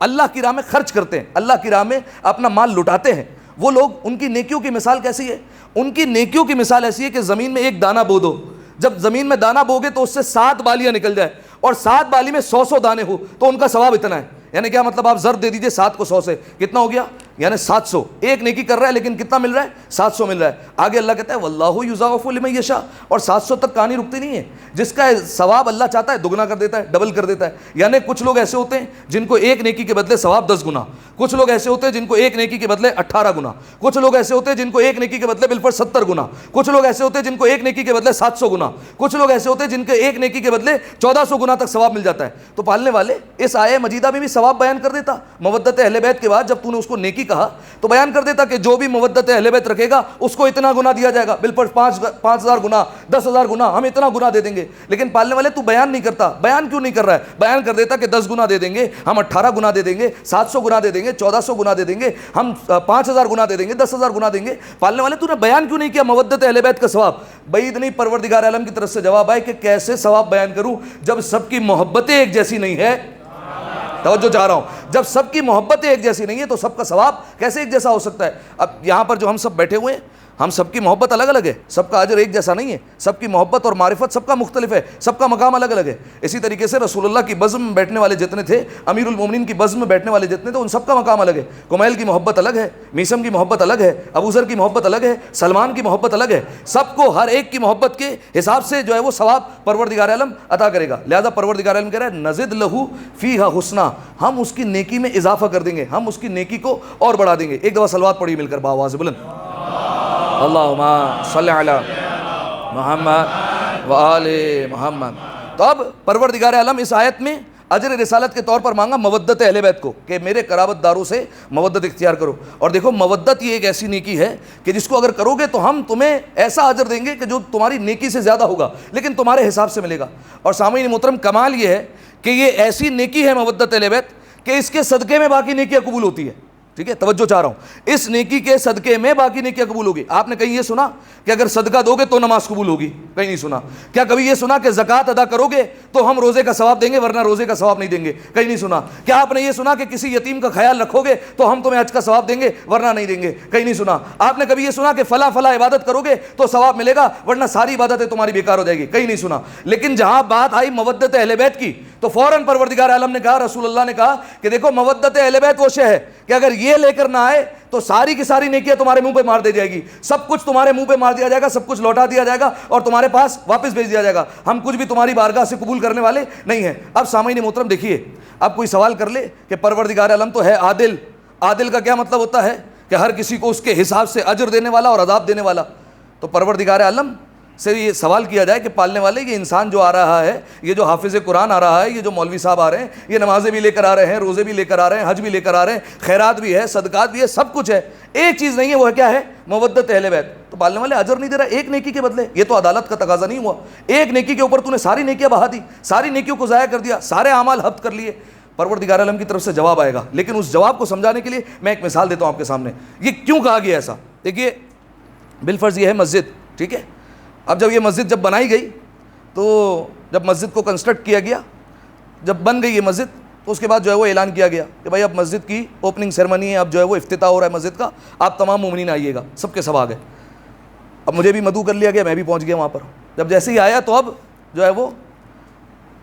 اللہ کی راہ میں خرچ کرتے ہیں، اللہ کی راہ میں اپنا مال لٹاتے ہیں، وہ لوگ، ان کی نیکیوں کی مثال کیسی ہے؟ ان کی نیکیوں کی مثال ایسی ہے کہ زمین میں ایک دانہ بو دو، جب زمین میں دانہ بوگے تو اس سے 7 بالیاں نکل جائے، اور 7 بالی میں 100 دانے ہو تو ان کا ثواب اتنا ہے۔ یعنی کیا مطلب؟ آپ ضرب دے دیجئے 7 کو 100 سے، کتنا ہو گیا؟ یعنی 700۔ ایک نیکی کر رہا ہے لیکن کتنا مل رہا ہے؟ 700 مل رہا ہے۔ آگے اللہ کہتا ہے واللہ یضاعف لمن یشاء، اور 700 تک کہانی رکتی نہیں ہے، جس کا ثواب اللہ چاہتا ہے دگنا کر دیتا ہے، ڈبل کر دیتا ہے۔ یعنی کچھ لوگ ایسے ہوتے ہیں جن کو ایک نیکی کے بدلے ثواب 10 گنا، کچھ لوگ ایسے ہوتے ہیں جن کو ایک نیکی کے بدلے 18 گنا، کچھ لوگ ایسے ہوتے ہیں جن کو ایک نیکی کے بدلے بالفرض 70 گنا، کچھ لوگ ایسے ہوتے ہیں جن کو ایک نیکی کے بدلے 700 گنا، کچھ لوگ ایسے ہوتے ہیں جن کے ایک نیکی کے بدلے 1400 گنا تک ثواب مل جاتا ہے۔ تو پالنے والے اس آیہ مجیدہ میں بھی ثواب بیان کر دیتا، مودت اہل بیت کے بعد جب تو نے اس کو نیکی کہا تو بیان کر دیتا کہ جو بھی مودت اہل بیت رکھے گا اس کو اتنا گنا دیا جائے گا، بالفرض 5000 گنا، 10000 گنا، ہم اتنا گنا دے دیں گے۔ لیکن پالنے والے تو بیان نہیں کرتا، بیان کیوں نہیں کر رہا ہے؟ بیان کر دیتا کہ 10 گنا دے دیں گے، ہم 18 گنا دے دیں گے، 700 گنا دے دیں گے، 1400 گنا دے دیں گے، ہم 5000 گنا دے دیں گے، 10000 گنا دیں گے۔ پالنے والے تو نے بیان کیوں نہیں کیا مودت اہل بیت کا ثواب؟ بعید نہیں، پروردگار عالم کی طرف سے جواب آئے کہ کیسے ثواب بیان کروں جب سب کی محبتیں ایک جیسی نہیں ہے۔ توجہ چاہ رہا ہوں، جب سب کی محبتیں ایک جیسی نہیں ہے تو سب کا ثواب کیسے ایک جیسا ہو سکتا ہے؟ اب یہاں پر جو ہم سب بیٹھے ہوئے ہیں، ہم سب کی محبت الگ الگ ہے، سب کا اجر ایک جیسا نہیں ہے، سب کی محبت اور معرفت سب کا مختلف ہے، سب کا مقام الگ الگ ہے۔ اسی طریقے سے رسول اللہ کی بزم میں بیٹھنے والے جتنے تھے، امیر المومنین کی بزم میں بیٹھنے والے جتنے تھے، ان سب کا مقام الگ ہے۔ کمیل کی محبت الگ ہے، میسم کی محبت الگ ہے، ابو ذر کی محبت الگ ہے، سلمان کی محبت الگ ہے۔ سب کو ہر ایک کی محبت کے حساب سے جو ہے وہ ثواب پروردگار عالم عطا کرے گا۔ لہذا پروردگار عالم کہہ رہا ہے نزد لہو فیہا حسنا، ہم اس کی نیکی میں اضافہ کر دیں گے، ہم اس کی نیکی کو اور بڑھا دیں گے۔ ایک دفعہ صلوات پڑھی مل کر بآواز بلند، اللہم صلی علی محمد وآل محمد۔ تو اب پروردگار عالم اس آیت میں اجر رسالت کے طور پر مانگا مودت اہل بیت کو کہ میرے قرابت داروں سے مودت اختیار کرو۔ اور دیکھو مودت یہ ایک ایسی نیکی ہے کہ جس کو اگر کرو گے تو ہم تمہیں ایسا اجر دیں گے کہ جو تمہاری نیکی سے زیادہ ہوگا، لیکن تمہارے حساب سے ملے گا۔ اور سامعین محترم، کمال یہ ہے کہ یہ ایسی نیکی ہے مودت اہل بیت کہ اس کے صدقے میں باقی نیکیاں قبول ہوتی ہے، ٹھیک ہے؟ توجہ چاہ رہا ہوں، اس نیکی کے صدقے میں باقی نیکیاں قبول ہوگی۔ آپ نے کہیں یہ سنا کہ اگر صدقہ دو گے تو نماز قبول ہوگی؟ کہیں نہیں سنا۔ کیا کبھی یہ سنا کہ زکوٰۃ ادا کرو گے تو ہم روزے کا ثواب دیں گے ورنہ روزے کا ثواب نہیں دیں گے؟ کہیں نہیں سنا۔ کیا آپ نے یہ سنا کہ کسی یتیم کا خیال رکھو گے تو ہم تمہیں حج کا ثواب دیں گے ورنہ نہیں دیں گے؟ کہیں نہیں سنا۔ آپ نے کبھی یہ سنا کہ فلاں فلاں عبادت کرو گے تو ثواب ملے گا ورنہ ساری عبادتیں تمہاری بیکار ہو جائے گی؟ کہیں نہیں سنا۔ لیکن جہاں بات آئی مودت اہل بیت کی تو فوراً پروردگار عالم نے کہا، رسول اللہ نے کہا کہ دیکھو مودت اہل بیت وہ شے ہے کہ اگر یہ لے کر نہ آئے تو ساری کی ساری نیکیاں تمہارے منہ پہ مار دی جائے گی، سب کچھ تمہارے منہ پہ مار دیا جائے گا، سب کچھ لوٹا دیا جائے گا اور تمہارے پاس واپس بھیج دیا جائے گا، ہم کچھ بھی تمہاری بارگاہ سے قبول کرنے والے نہیں ہیں۔ اب سامعین محترم دیکھیے، اب کوئی سوال کر لے کہ پروردگار عالم تو ہے عادل، عادل کا کیا مطلب ہوتا ہے؟ کہ ہر کسی کو اس کے حساب سے اجر دینے والا اور عذاب دینے والا۔ تو پروردگار عالم سے یہ سوال کیا جائے کہ پالنے والے یہ انسان جو آ رہا ہے, یہ جو حافظ قرآن آ رہا ہے, یہ جو مولوی صاحب آ رہے ہیں, یہ نمازیں بھی لے کر آ رہے ہیں, روزے بھی لے کر آ رہے ہیں, حج بھی لے کر آ رہے ہیں, خیرات بھی ہے, صدقات بھی ہے, سب کچھ ہے, ایک چیز نہیں ہے, وہ کیا ہے؟ مودت اہل بیت. تو پالنے والے اجر نہیں دے رہا ایک نیکی کے بدلے؟ یہ تو عدالت کا تقاضا نہیں ہوا. ایک نیکی کے اوپر تو نے ساری نیکیاں بہا دی, ساری نیکیوں کو ضائع کر دیا, سارے اعمال ہبط کر لیے. پروردگار عالم کی طرف سے جواب آئے گا, لیکن اس جواب کو سمجھانے کے لیے میں ایک مثال دیتا ہوں آپ کے سامنے. یہ کیوں کہا گیا ایسا؟ دیکھیے بالفرض یہ ہے مسجد, ٹھیک ہے. اب جب یہ مسجد جب بنائی گئی, تو جب مسجد کو کنسٹرکٹ کیا گیا, جب بن گئی یہ مسجد, تو اس کے بعد جو ہے وہ اعلان کیا گیا کہ بھائی اب مسجد کی اوپننگ سیرمنی ہے, اب جو ہے وہ افتتاح ہو رہا ہے مسجد کا, آپ تمام مومنین آئیے گا. سب کے سب آ گئے. اب مجھے بھی مدعو کر لیا گیا, میں بھی پہنچ گیا وہاں پر. جب جیسے ہی آیا تو اب جو ہے وہ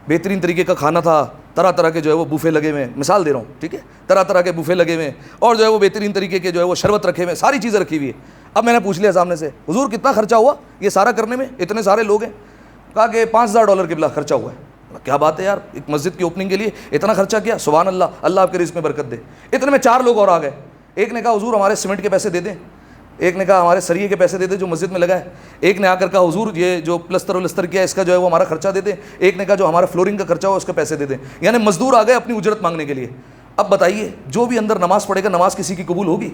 بہترین طریقے کا کھانا تھا, طرح طرح کے جو ہے وہ بوفے لگے ہوئے ہیں, مثال دے رہا ہوں, ٹھیک ہے, طرح طرح کے بوفے لگے ہوئے ہیں, اور جو ہے وہ بہترین طریقے کے جو ہے وہ شربت رکھے ہوئے ہیں, ساری چیزیں رکھی ہوئی ہے. اب میں نے پوچھ لیا سامنے سے, حضور کتنا خرچہ ہوا یہ سارا کرنے میں, اتنے سارے لوگ ہیں؟ کہا کہ $5000 قبلہ خرچہ ہوا ہے. کیا بات ہے یار, ایک مسجد کی اوپننگ کے لیے اتنا خرچہ کیا, سبحان اللہ, اللہ آپ کے رزق میں برکت دے. اتنے میں 4 لوگ اور آ گئے. ایک نے کہا حضور ہمارے سیمنٹ کے پیسے دے دیں, ایک نے کہا ہمارے سریے کے پیسے دے دیں جو مسجد میں لگا ہے, ایک نے آ کر کہا حضور یہ جو پلستر کیا ہے اس کا جو ہے وہ ہمارا خرچہ دے دیں, ایک نے کہا جو ہمارا فلورنگ کا خرچہ ہوا اس کے پیسے دے دیں. یعنی مزدور آ گئے اپنی اجرت مانگنے کے لیے. اب بتائیے جو بھی اندر نماز پڑھے گا, نماز کسی کی قبول ہوگی؟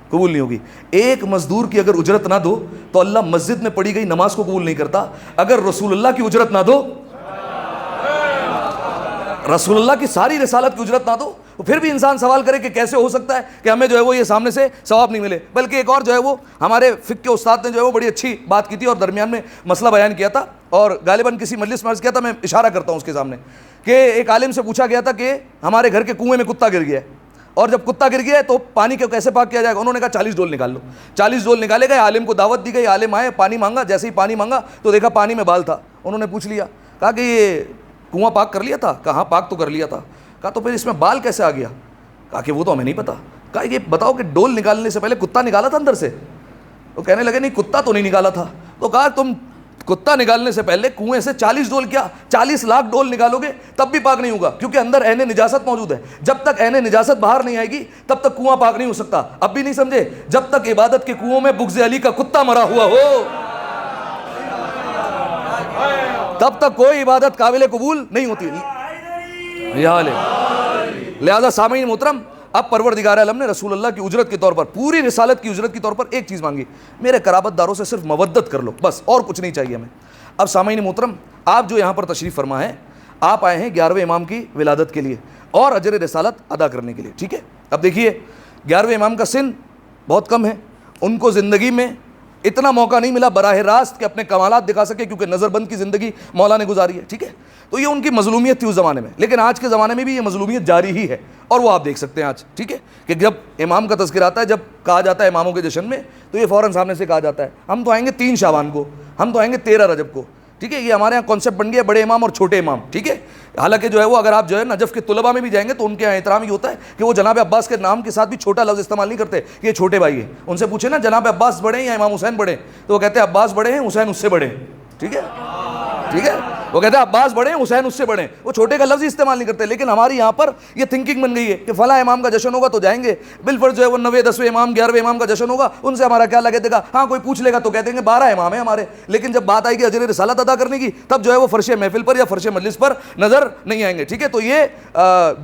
قبول نہیں ہوگی. ایک مزدور کی اگر اجرت نہ دو تو اللہ مسجد میں پڑھی گئی نماز کو قبول نہیں کرتا. اگر رسول اللہ کی اجرت نہ دو, رسول اللہ کی ساری رسالت کی اجرت نہ دو, پھر بھی انسان سوال کرے کہ کیسے ہو سکتا ہے کہ ہمیں جو ہے وہ یہ سامنے سے ثواب نہیں ملے. بلکہ ایک اور جو ہے وہ ہمارے فقہ کے استاد نے جو ہے وہ بڑی اچھی بات کی تھی اور درمیان میں مسئلہ بیان کیا تھا, اور غالباً کسی مجلس میں عرض کیا تھا, میں اشارہ کرتا ہوں اس کے سامنے, کہ ایک عالم سے پوچھا گیا تھا کہ ہمارے گھر کے کنویں میں کتا گر گیا ہے, اور جب کتا گر گیا ہے تو پانی کو کیسے پاک کیا جائے گا؟ انہوں نے کہا 40 ڈول نکال لو. 40 ڈول نکالے گئے, عالم کو دعوت دی گئی, عالم آئے, پانی مانگا, جیسے ہی پانی مانگا تو دیکھا پانی میں بال تھا. انہوں نے پوچھ لیا, کہا کہ یہ کنواں پاک کر لیا تھا؟ کہا ہاں پاک تو کر لیا تھا. کہا تو پھر اس میں بال کیسے آ گیا؟ کہا کہ وہ تو ہمیں نہیں پتا. کہا یہ بتاؤ کہ ڈول نکالنے سے پہلے کتا نکالا تھا اندر سے؟ وہ کہنے لگے نہیں کتا تو نہیں نکالا تھا. تو کہا تم کتا نکالنے سے پہلے کنویں سے 40 ڈول کیا 40 لاکھ ڈول نکالو گے تب بھی پاک نہیں ہوگا, کیونکہ اندر عین نجاست موجود ہے. جب تک عین نجاست باہر نہیں آئے گی تب تک کنواں پاک نہیں ہو سکتا. اب بھی نہیں سمجھے؟ جب تک عبادت کے کنووں میں بغض علی کا کتا مرا ہوا ہو تب تک کوئی عبادت قابل قبول نہیں ہوتی. لہذا سامعین محترم, اب پروردگار عالم نے رسول اللہ کی اجرت کے طور پر, پوری رسالت کی اجرت کے طور پر ایک چیز مانگی, میرے قرابت داروں سے صرف مودت کر لو, بس اور کچھ نہیں چاہیے ہمیں. اب سامعین محترم, آپ جو یہاں پر تشریف فرما ہے, آپ آئے ہیں 11ویں امام کی ولادت کے لیے اور اجر رسالت ادا کرنے کے لیے, ٹھیک ہے. اب دیکھیے 11ویں امام کا سن بہت کم ہے, ان کو زندگی میں اتنا موقع نہیں ملا براہ راست کہ اپنے کمالات دکھا سکے, کیونکہ نظر بند کی زندگی مولا نے گزاری ہے, ٹھیک ہے. تو یہ ان کی مظلومیت تھی اس زمانے میں, لیکن آج کے زمانے میں بھی یہ مظلومیت جاری ہی ہے, اور وہ آپ دیکھ سکتے ہیں آج, ٹھیک ہے, کہ جب امام کا تذکر آتا ہے, جب کہا جاتا ہے اماموں کے جشن میں, تو یہ فوراً سامنے سے کہا جاتا ہے ہم تو آئیں گے 3 شعبان کو, ہم تو آئیں گے 13 رجب کو, ٹھیک ہے. یہ ہمارے یہاں کانسیپٹ بن گیا بڑے امام اور چھوٹے امام, ٹھیک ہے. حالانکہ جو ہے وہ اگر آپ جو ہے نجف کے طلباء میں بھی جائیں گے تو ان کے یہاں احترام یہ ہوتا ہے کہ وہ جناب عباس کے نام کے ساتھ بھی چھوٹا لفظ استعمال نہیں کرتے کہ یہ چھوٹے بھائی ہیں. ان سے پوچھے نا جناب عباس بڑے ہیں یا امام حسین بڑے ہیں, تو وہ کہتے ہیں عباس بڑے ہیں, حسین اس سے بڑے ہیں, ٹھیک ہے, ٹھیک ہے. وہ کہتے ہیں عباس بڑے ہیں, حسین اس سے بڑے ہیں, وہ چھوٹے کا لفظ استعمال نہیں کرتے. لیکن ہماری یہاں پر یہ تھنکنگ بن گئی ہے کہ فلاں امام کا جشن ہوگا تو جائیں گے, بالفرض جو ہے وہ 9ویں 10ویں امام 11ویں امام کا جشن ہوگا, ان سے ہمارا کیا لگے گا؟ ہاں کوئی پوچھ لے گا تو کہہ دیں گے 12 امام ہیں ہمارے. لیکن جب بات آئے گی اجر رسالت ادا کرنے کی, تب جو ہے وہ فرش محفل پر یا فرش مجلس پر نظر نہیں آئیں گے, ٹھیک ہے. تو یہ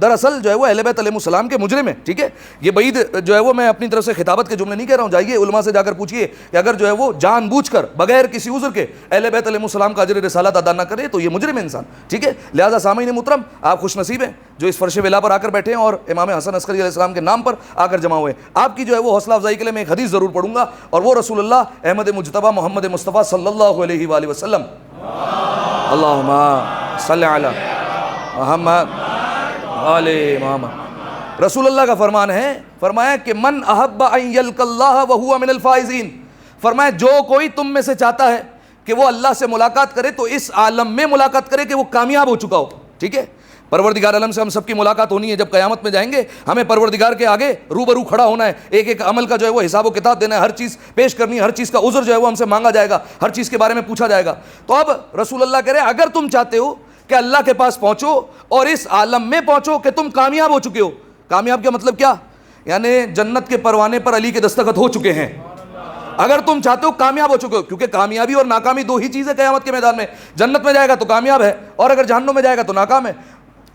دراصل جو ہے وہ اہل بیت علیہ السلام کے مجرم ہیں, ٹھیک ہے. یہ بعید جو ہے وہ میں اپنی طرف سے خطابت کے جملے نہیں کہہ رہا ہوں, جائیے علماء سے جا کر پوچھیے کہ اگر جو ہے وہ جان بوجھ کر بغیر کسی عذر کے اہل بیت علیہ السلام کا اجر رسالت ادا نہ کرے تو یہ مجرم انسان, ٹھیک ہے. لہذا سامعین محترم, آپ خوش نصیب ہیں جو اس فرش ولا پر آ کر بیٹھے ہیں اور امام حسن عسکری علیہ السلام کے نام پر آ کر جمع ہوئے. آپ کی جو ہے وہ حوصلہ افزائی کے لیے میں ایک حدیث ضرور پڑھوں گا, اور وہ رسول اللہ احمد مجتبیٰ محمد مصطفیٰ صلی اللہ علیہ وآلہ وسلم, اللہم صلی علی محمد آل محمد, رسول اللہ کا فرمان ہے, فرمایا کہ من احب ان یلقى اللہ وهو من الفائزین, فرمایا جو کوئی تم میں سے چاہتا ہے کہ وہ اللہ سے ملاقات کرے تو اس عالم میں ملاقات کرے کہ وہ کامیاب ہو چکا ہو, ٹھیک ہے. پروردگار عالم سے ہم سب کی ملاقات ہونی ہے, جب قیامت میں جائیں گے ہمیں پروردگار کے آگے روبرو کھڑا ہونا ہے, ایک ایک عمل کا جو ہے وہ حساب و کتاب دینا ہے, ہر چیز پیش کرنی ہے, ہر چیز کا عذر جو ہے وہ ہم سے مانگا جائے گا, ہر چیز کے بارے میں پوچھا جائے گا. تو اب رسول اللہ کہہ رہے ہیں اگر تم چاہتے ہو کہ اللہ کے پاس پہنچو اور اس عالم میں پہنچو کہ تم کامیاب ہو چکے ہو, کامیاب کا مطلب کیا؟ یعنی جنت کے پروانے پر علی کے دستخط ہو چکے ہیں, اگر تم چاہتے ہو کامیاب ہو چکے ہو, کیونکہ کامیابی اور ناکامی دو ہی چیزیں قیامت کے میدان میں, جنت میں جائے گا تو کامیاب ہے اور اگر جہنم میں جائے گا تو ناکام ہے.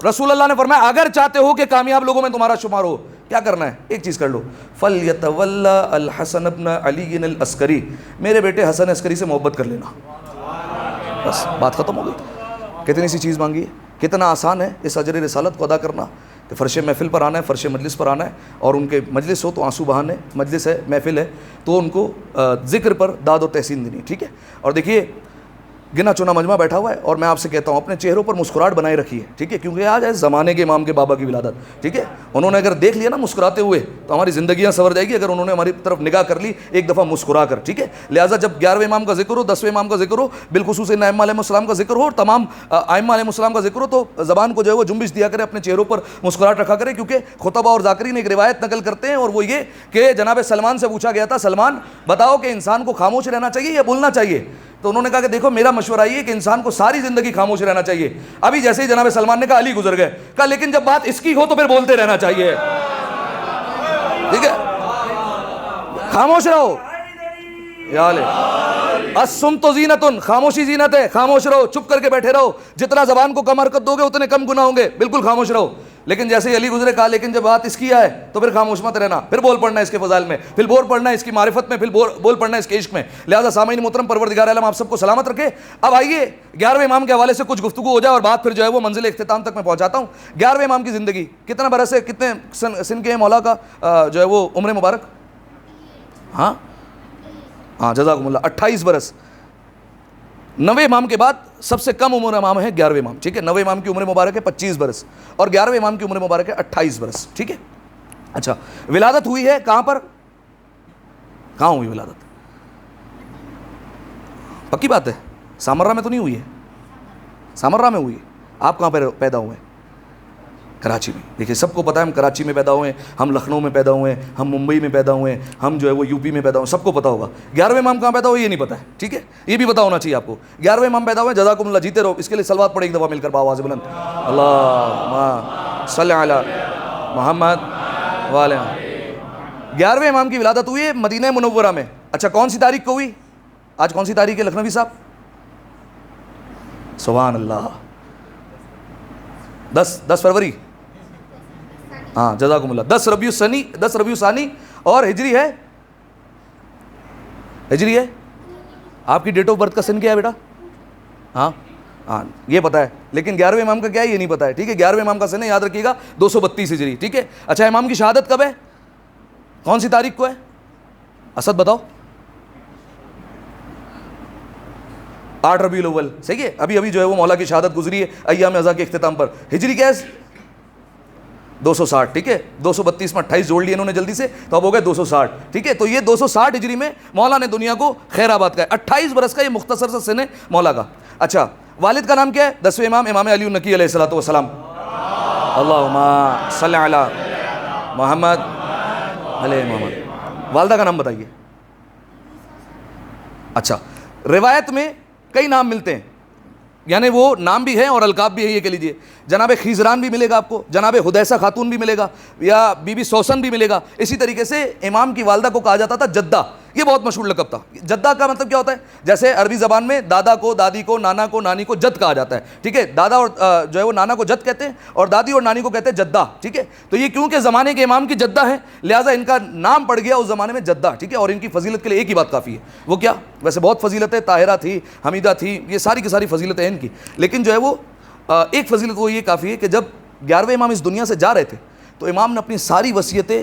رسول اللہ نے فرمایا اگر چاہتے ہو کہ کامیاب لوگوں میں تمہارا شمار ہو, کیا کرنا ہے, ایک چیز کر لو, فَلْيَتَوَلَّ الْحَسَنَ بْنَ عَلِيٍّ الْعَسْكَرِي, میرے بیٹے حسن عسکری سے محبت کر لینا, بس بات ختم ہو گئی. کتنی سی چیز مانگی ہے, کتنا آسان ہے اس اجر رسالت کو ادا کرنا, کہ فرش محفل پر آنا ہے, فرش مجلس پر آنا ہے, اور ان کے مجلس ہو تو آنسو بہانے, مجلس ہے محفل ہے تو ان کو ذکر پر داد و تحسین دینی, ٹھیک ہے. اور دیکھیے گنا چنا مجمع بیٹھا ہوا ہے, اور میں آپ سے کہتا ہوں اپنے چہروں پر مسکراہٹ بنائے رکھیے, ٹھیک ہے, کیونکہ آج ہے زمانے کے امام کے بابا کی ولادت, ٹھیک ہے. انہوں نے اگر دیکھ لیا نا مسکراتے ہوئے تو ہماری زندگیاں سنور جائے گی, اگر انہوں نے ہماری طرف نگاہ کر لی ایک دفعہ مسکرا کر, ٹھیک ہے. لہٰذا جب 11ویں امام کا ذکر ہو, 10ویں امام کا ذکر ہو, بالخصوص ائمہ علیہ السلام کا ذکر ہو, اور تمام ائمہ علیہ السلام کا ذکر ہو, تو زبان کو جو ہے وہ جنبش دیا کرے, اپنے چہروں پر مسکراہٹ رکھا کرے, کیونکہ خطبہ اور ذاکرین ایک روایت نقل کرتے ہیں, اور وہ یہ کہ جناب سلمان سے پوچھا گیا تھا, سلمان بتاؤ کہ انسان کو خاموش رہنا چاہیے یا بولنا چاہیے, تو انہوں نے کہا کہ دیکھو میرا مشورہ یہ ہے کہ انسان کو ساری زندگی خاموش رہنا چاہیے. ابھی جیسے ہی جناب سلمان نے کہا علی گزر گئے, کہا لیکن جب بات اس کی ہو تو پھر بولتے رہنا چاہیے, ٹھیک ہے, خاموش رہو. یا الصمت زینتن, خاموشی زینت ہے, خاموش رہو, چپ کر کے بیٹھے رہو, جتنا زبان کو کم حرکت دو گے اتنے کم گناہ ہوں گے, بالکل خاموش رہو. لیکن جیسے ہی علی گزرے کہا لیکن جب بات اس کی آئے تو پھر خاموش مت رہنا, پھر بول پڑنا ہے اس کے فضائل میں, پھر بول پڑنا ہے اس کی معرفت میں, پھر بول پڑنا ہے اس کے عشق میں. لہٰذا سامعین محترم, پروردگار عالم آپ سب کو سلامت رکھے. اب آئیے 11ویں امام کے حوالے سے کچھ گفتگو ہو جائے اور بات پھر جو ہے وہ منزل اختتام تک میں پہنچاتا ہوں. 11ویں امام کی زندگی کتنا برس ہے, کتنے سن کے مولا کا جو ہے وہ عمر مبارک, ہاں جزاکم اللہ, 28 برس. 9ویں امام کے بعد سب سے کم عمر امام ہے 11ویں امام, ٹھیک ہے. 9ویں امام کی عمر مبارک ہے 25 برس, اور 11ویں امام کی عمر مبارک ہے 28 برس, ٹھیک ہے. اچھا, ولادت ہوئی ہے کہاں پر, کہاں ہوئی ولادت, پکی بات ہے, سامرہ میں تو نہیں ہوئی ہے, سامرہ میں ہوئی ہے. آپ کہاں پر پیدا ہوئے ہیں, کراچی میں. دیکھیے سب کو پتہ ہے ہم کراچی میں پیدا ہوئے ہیں, ہم لکھنؤ میں پیدا ہوئے ہیں, ہم ممبئی میں پیدا ہوئے ہیں, ہم جو ہے وہ یو پی میں پیدا ہوئے ہیں, سب کو پتہ ہوگا. 11ویں امام کہاں پیدا ہوئے یہ نہیں پتہ ہے, ٹھیک ہے, یہ بھی پتہ ہونا چاہیے آپ کو. 11ویں امام پیدا ہوئے, جزاکم اللہ, جیتے رہو. اس کے لیے صلوات پڑھیں ایک دفعہ مل کر بآواز بلند, اللہم صلی علی محمد وعلی. 11ویں امام کی ولادت ہوئی ہے مدینہ منورہ میں. اچھا, کون سی تاریخ کو ہوئی, آج کون سی تاریخ ہے لکھنوی صاحب, سبحان اللہ, 10 فروری, ہاں جزاکم اللہ. 10 ربیع ثانی, اور ہجری ہے, ہجری ہے. آپ کی ڈیٹ آف برتھ کا سن کیا ہے بیٹا, ہاں یہ پتہ ہے, لیکن 11ویں امام کا کیا ہے یہ نہیں پتہ ہے, ٹھیک ہے. 11ویں امام کا سن ہے, یاد رکھیے گا 232 ہجری, ٹھیک ہے. اچھا, امام کی شہادت کب ہے, کون سی تاریخ کو ہے, اسد بتاؤ. 8 ربیع الاول, صحیح ہے. ابھی جو ہے وہ مولا کی شہادت گزری ہے ایام ازا کے اختتام پر. ہجری کیا ہے, 260, ٹھیک ہے. 232 میں 28 جوڑ لیے انہوں نے جلدی سے, تو اب ہو گئے 260, ٹھیک ہے. تو یہ 260 ہجری میں مولا نے دنیا کو خیر آباد کا ہے. 28 برس کا یہ مختصر سا سن ہے مولا کا. اچھا, والد کا نام کیا ہے, 10ویں امام امام علی النقی علیہ الصلوۃ والسلام, اللہم صلی علی محمد علیہ محمد. والدہ کا نام بتائیے. اچھا, روایت میں کئی نام ملتے ہیں, یعنی وہ نام بھی ہے اور القاب بھی ہے. یہ کہہ لیجیے جناب خیزران بھی ملے گا آپ کو, جناب حدیثہ خاتون بھی ملے گا, یا بی بی سوسن بھی ملے گا. اسی طریقے سے امام کی والدہ کو کہا جاتا تھا جدہ, یہ بہت مشہور لقب تھا. جدہ کا مطلب کیا ہوتا ہے, جیسے عربی زبان میں دادا کو, دادی کو, نانا کو, نانی کو جد کہا جاتا ہے, ٹھیک ہے. دادا اور جو ہے وہ نانا کو جد کہتے ہیں, اور دادی اور نانی کو کہتے ہیں جدہ, ٹھیک ہے. تو یہ کیونکہ زمانے کے امام کی جدہ ہے, لہٰذا ان کا نام پڑ گیا اس زمانے میں جدہ, ٹھیک ہے. اور ان کی فضیلت کے لیے ایک ہی بات کافی ہے, وہ کیا, ویسے بہت فضیلتیں, طاہرہ تھی, حمیدہ تھی, یہ ساری کی ساری فضیلتیں ہیں ان کی, لیکن جو ہے وہ ایک فضیلت وہ یہ کافی ہے کہ جب 11ویں امام اس دنیا سے جا رہے تھے تو امام نے اپنی ساری وصیتیں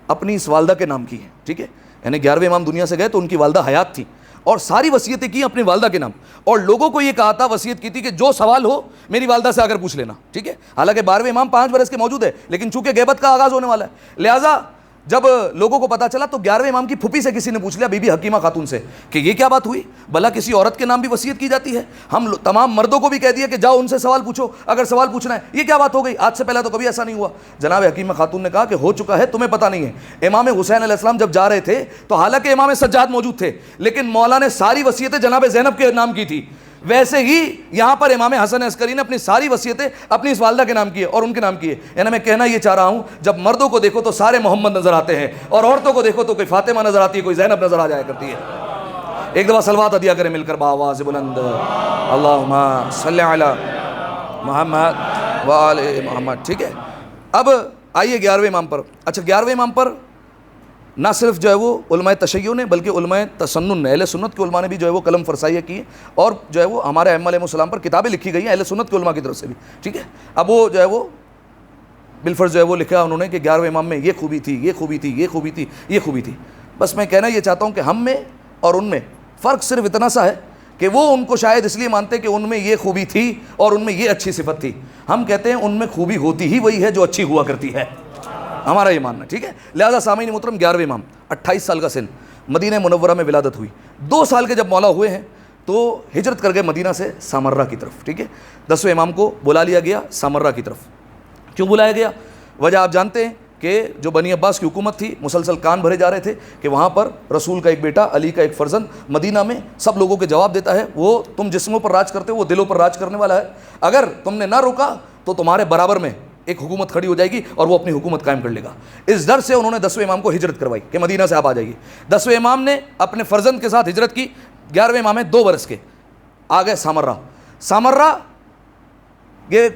اپنی اس والدہ کے نام کی ہیں, ٹھیک ہے. یعنی 11ویں امام دنیا سے گئے تو ان کی والدہ حیات تھی, اور ساری وصیتیں کی اپنی والدہ کے نام, اور لوگوں کو یہ کہا تھا, وصیت کی تھی کہ جو سوال ہو میری والدہ سے آ کر پوچھ لینا, ٹھیک ہے. حالانکہ 12ویں امام 5 برس کے موجود ہے, لیکن چونکہ غیبت کا آغاز ہونے والا ہے, لہٰذا جب لوگوں کو پتا چلا تو 11ویں امام کی پھوپھی سے کسی نے پوچھ لیا, بی بی حکیمہ خاتون سے, کہ یہ کیا بات ہوئی, بھلا کسی عورت کے نام بھی وصیت کی جاتی ہے, ہم تمام مردوں کو بھی کہہ دیا کہ جاؤ ان سے سوال پوچھو اگر سوال پوچھنا ہے, یہ کیا بات ہو گئی, آج سے پہلے تو کبھی ایسا نہیں ہوا. جناب حکیمہ خاتون نے کہا کہ ہو چکا ہے, تمہیں پتہ نہیں ہے. امام حسین علیہ السلام جب جا رہے تھے تو حالانکہ امام سجاد موجود تھے, لیکن مولا نے ساری وصیتیں جناب زینب کے نام کی تھی, ویسے ہی یہاں پر امام حسن عسکری نے اپنی ساری وصیتیں اپنی اس والدہ کے نام کی ہے اور ان کے نام کی ہے. یعنی میں کہنا یہ چاہ رہا ہوں جب مردوں کو دیکھو تو سارے محمد نظر آتے ہیں اور عورتوں کو دیکھو تو کوئی فاطمہ نظر آتی ہے, کوئی زینب نظر آ جایا کرتی ہے. ایک دفعہ صلوات ادا کریں مل کر بآواز بلند, اللہم صلی علی محمد وآل محمد. ٹھیک ہے, اب آئیے 11ویں امام پر. اچھا 11ویں امام پر نہ صرف جو ہے وہ علماء تشیع نے بلکہ علماء تسنن نے, اہل سنت کے علماء نے بھی جو ہے وہ قلم فرسائیاں کی ہیں اور جو ہے وہ ہمارے ائمہ علیہ السلام پر کتابیں لکھی گئی ہیں اہل سنت کے علماء کی طرف سے بھی. ٹھیک ہے, اب وہ جو ہے وہ بالفرض جو ہے وہ لکھا انہوں نے کہ 11ویں امام میں یہ خوبی تھی, یہ خوبی تھی, یہ خوبی تھی, یہ خوبی تھی. بس میں کہنا یہ چاہتا ہوں کہ ہم میں اور ان میں فرق صرف اتنا سا ہے کہ وہ ان کو شاید اس لیے مانتے کہ ان میں یہ خوبی تھی اور ان میں یہ اچھی صفت تھی. ہم کہتے ہیں ان میں خوبی ہوتی ہی وہی ہے جو اچھی ہوا کرتی ہے, ہمارا یہ ماننا. ٹھیک ہے, لہذا سامعین محترم 11ویں امام 28 سال کا سن, مدینہ منورہ میں ولادت ہوئی. 2 سال کے جب مولا ہوئے ہیں تو ہجرت کر گئے مدینہ سے سامرہ کی طرف. ٹھیک ہے, 10ویں امام کو بلا لیا گیا سامرہ کی طرف. کیوں بلایا گیا؟ وجہ آپ جانتے ہیں کہ جو بنی عباس کی حکومت تھی, مسلسل کان بھرے جا رہے تھے کہ وہاں پر رسول کا ایک بیٹا, علی کا ایک فرزند مدینہ میں سب لوگوں کے جواب دیتا ہے, وہ تم جسموں پر راج کرتے ہو وہ دلوں پر راج کرنے والا ہے, اگر تم نے نہ روکا تو تمہارے برابر میں ایک حکومت کھڑی ہو جائے گی اور وہ اپنی حکومت قائم کر لے گا. اس ڈر سے انہوں نے 10ویں امام کو ہجرت کروائی کہ مدینہ سے آپ آ جائیے. 10ویں امام نے اپنے فرزند کے ساتھ ہجرت کی. 11ویں امام ہے 2 برس کے, آ گئے سامرہ. سامرہ یہ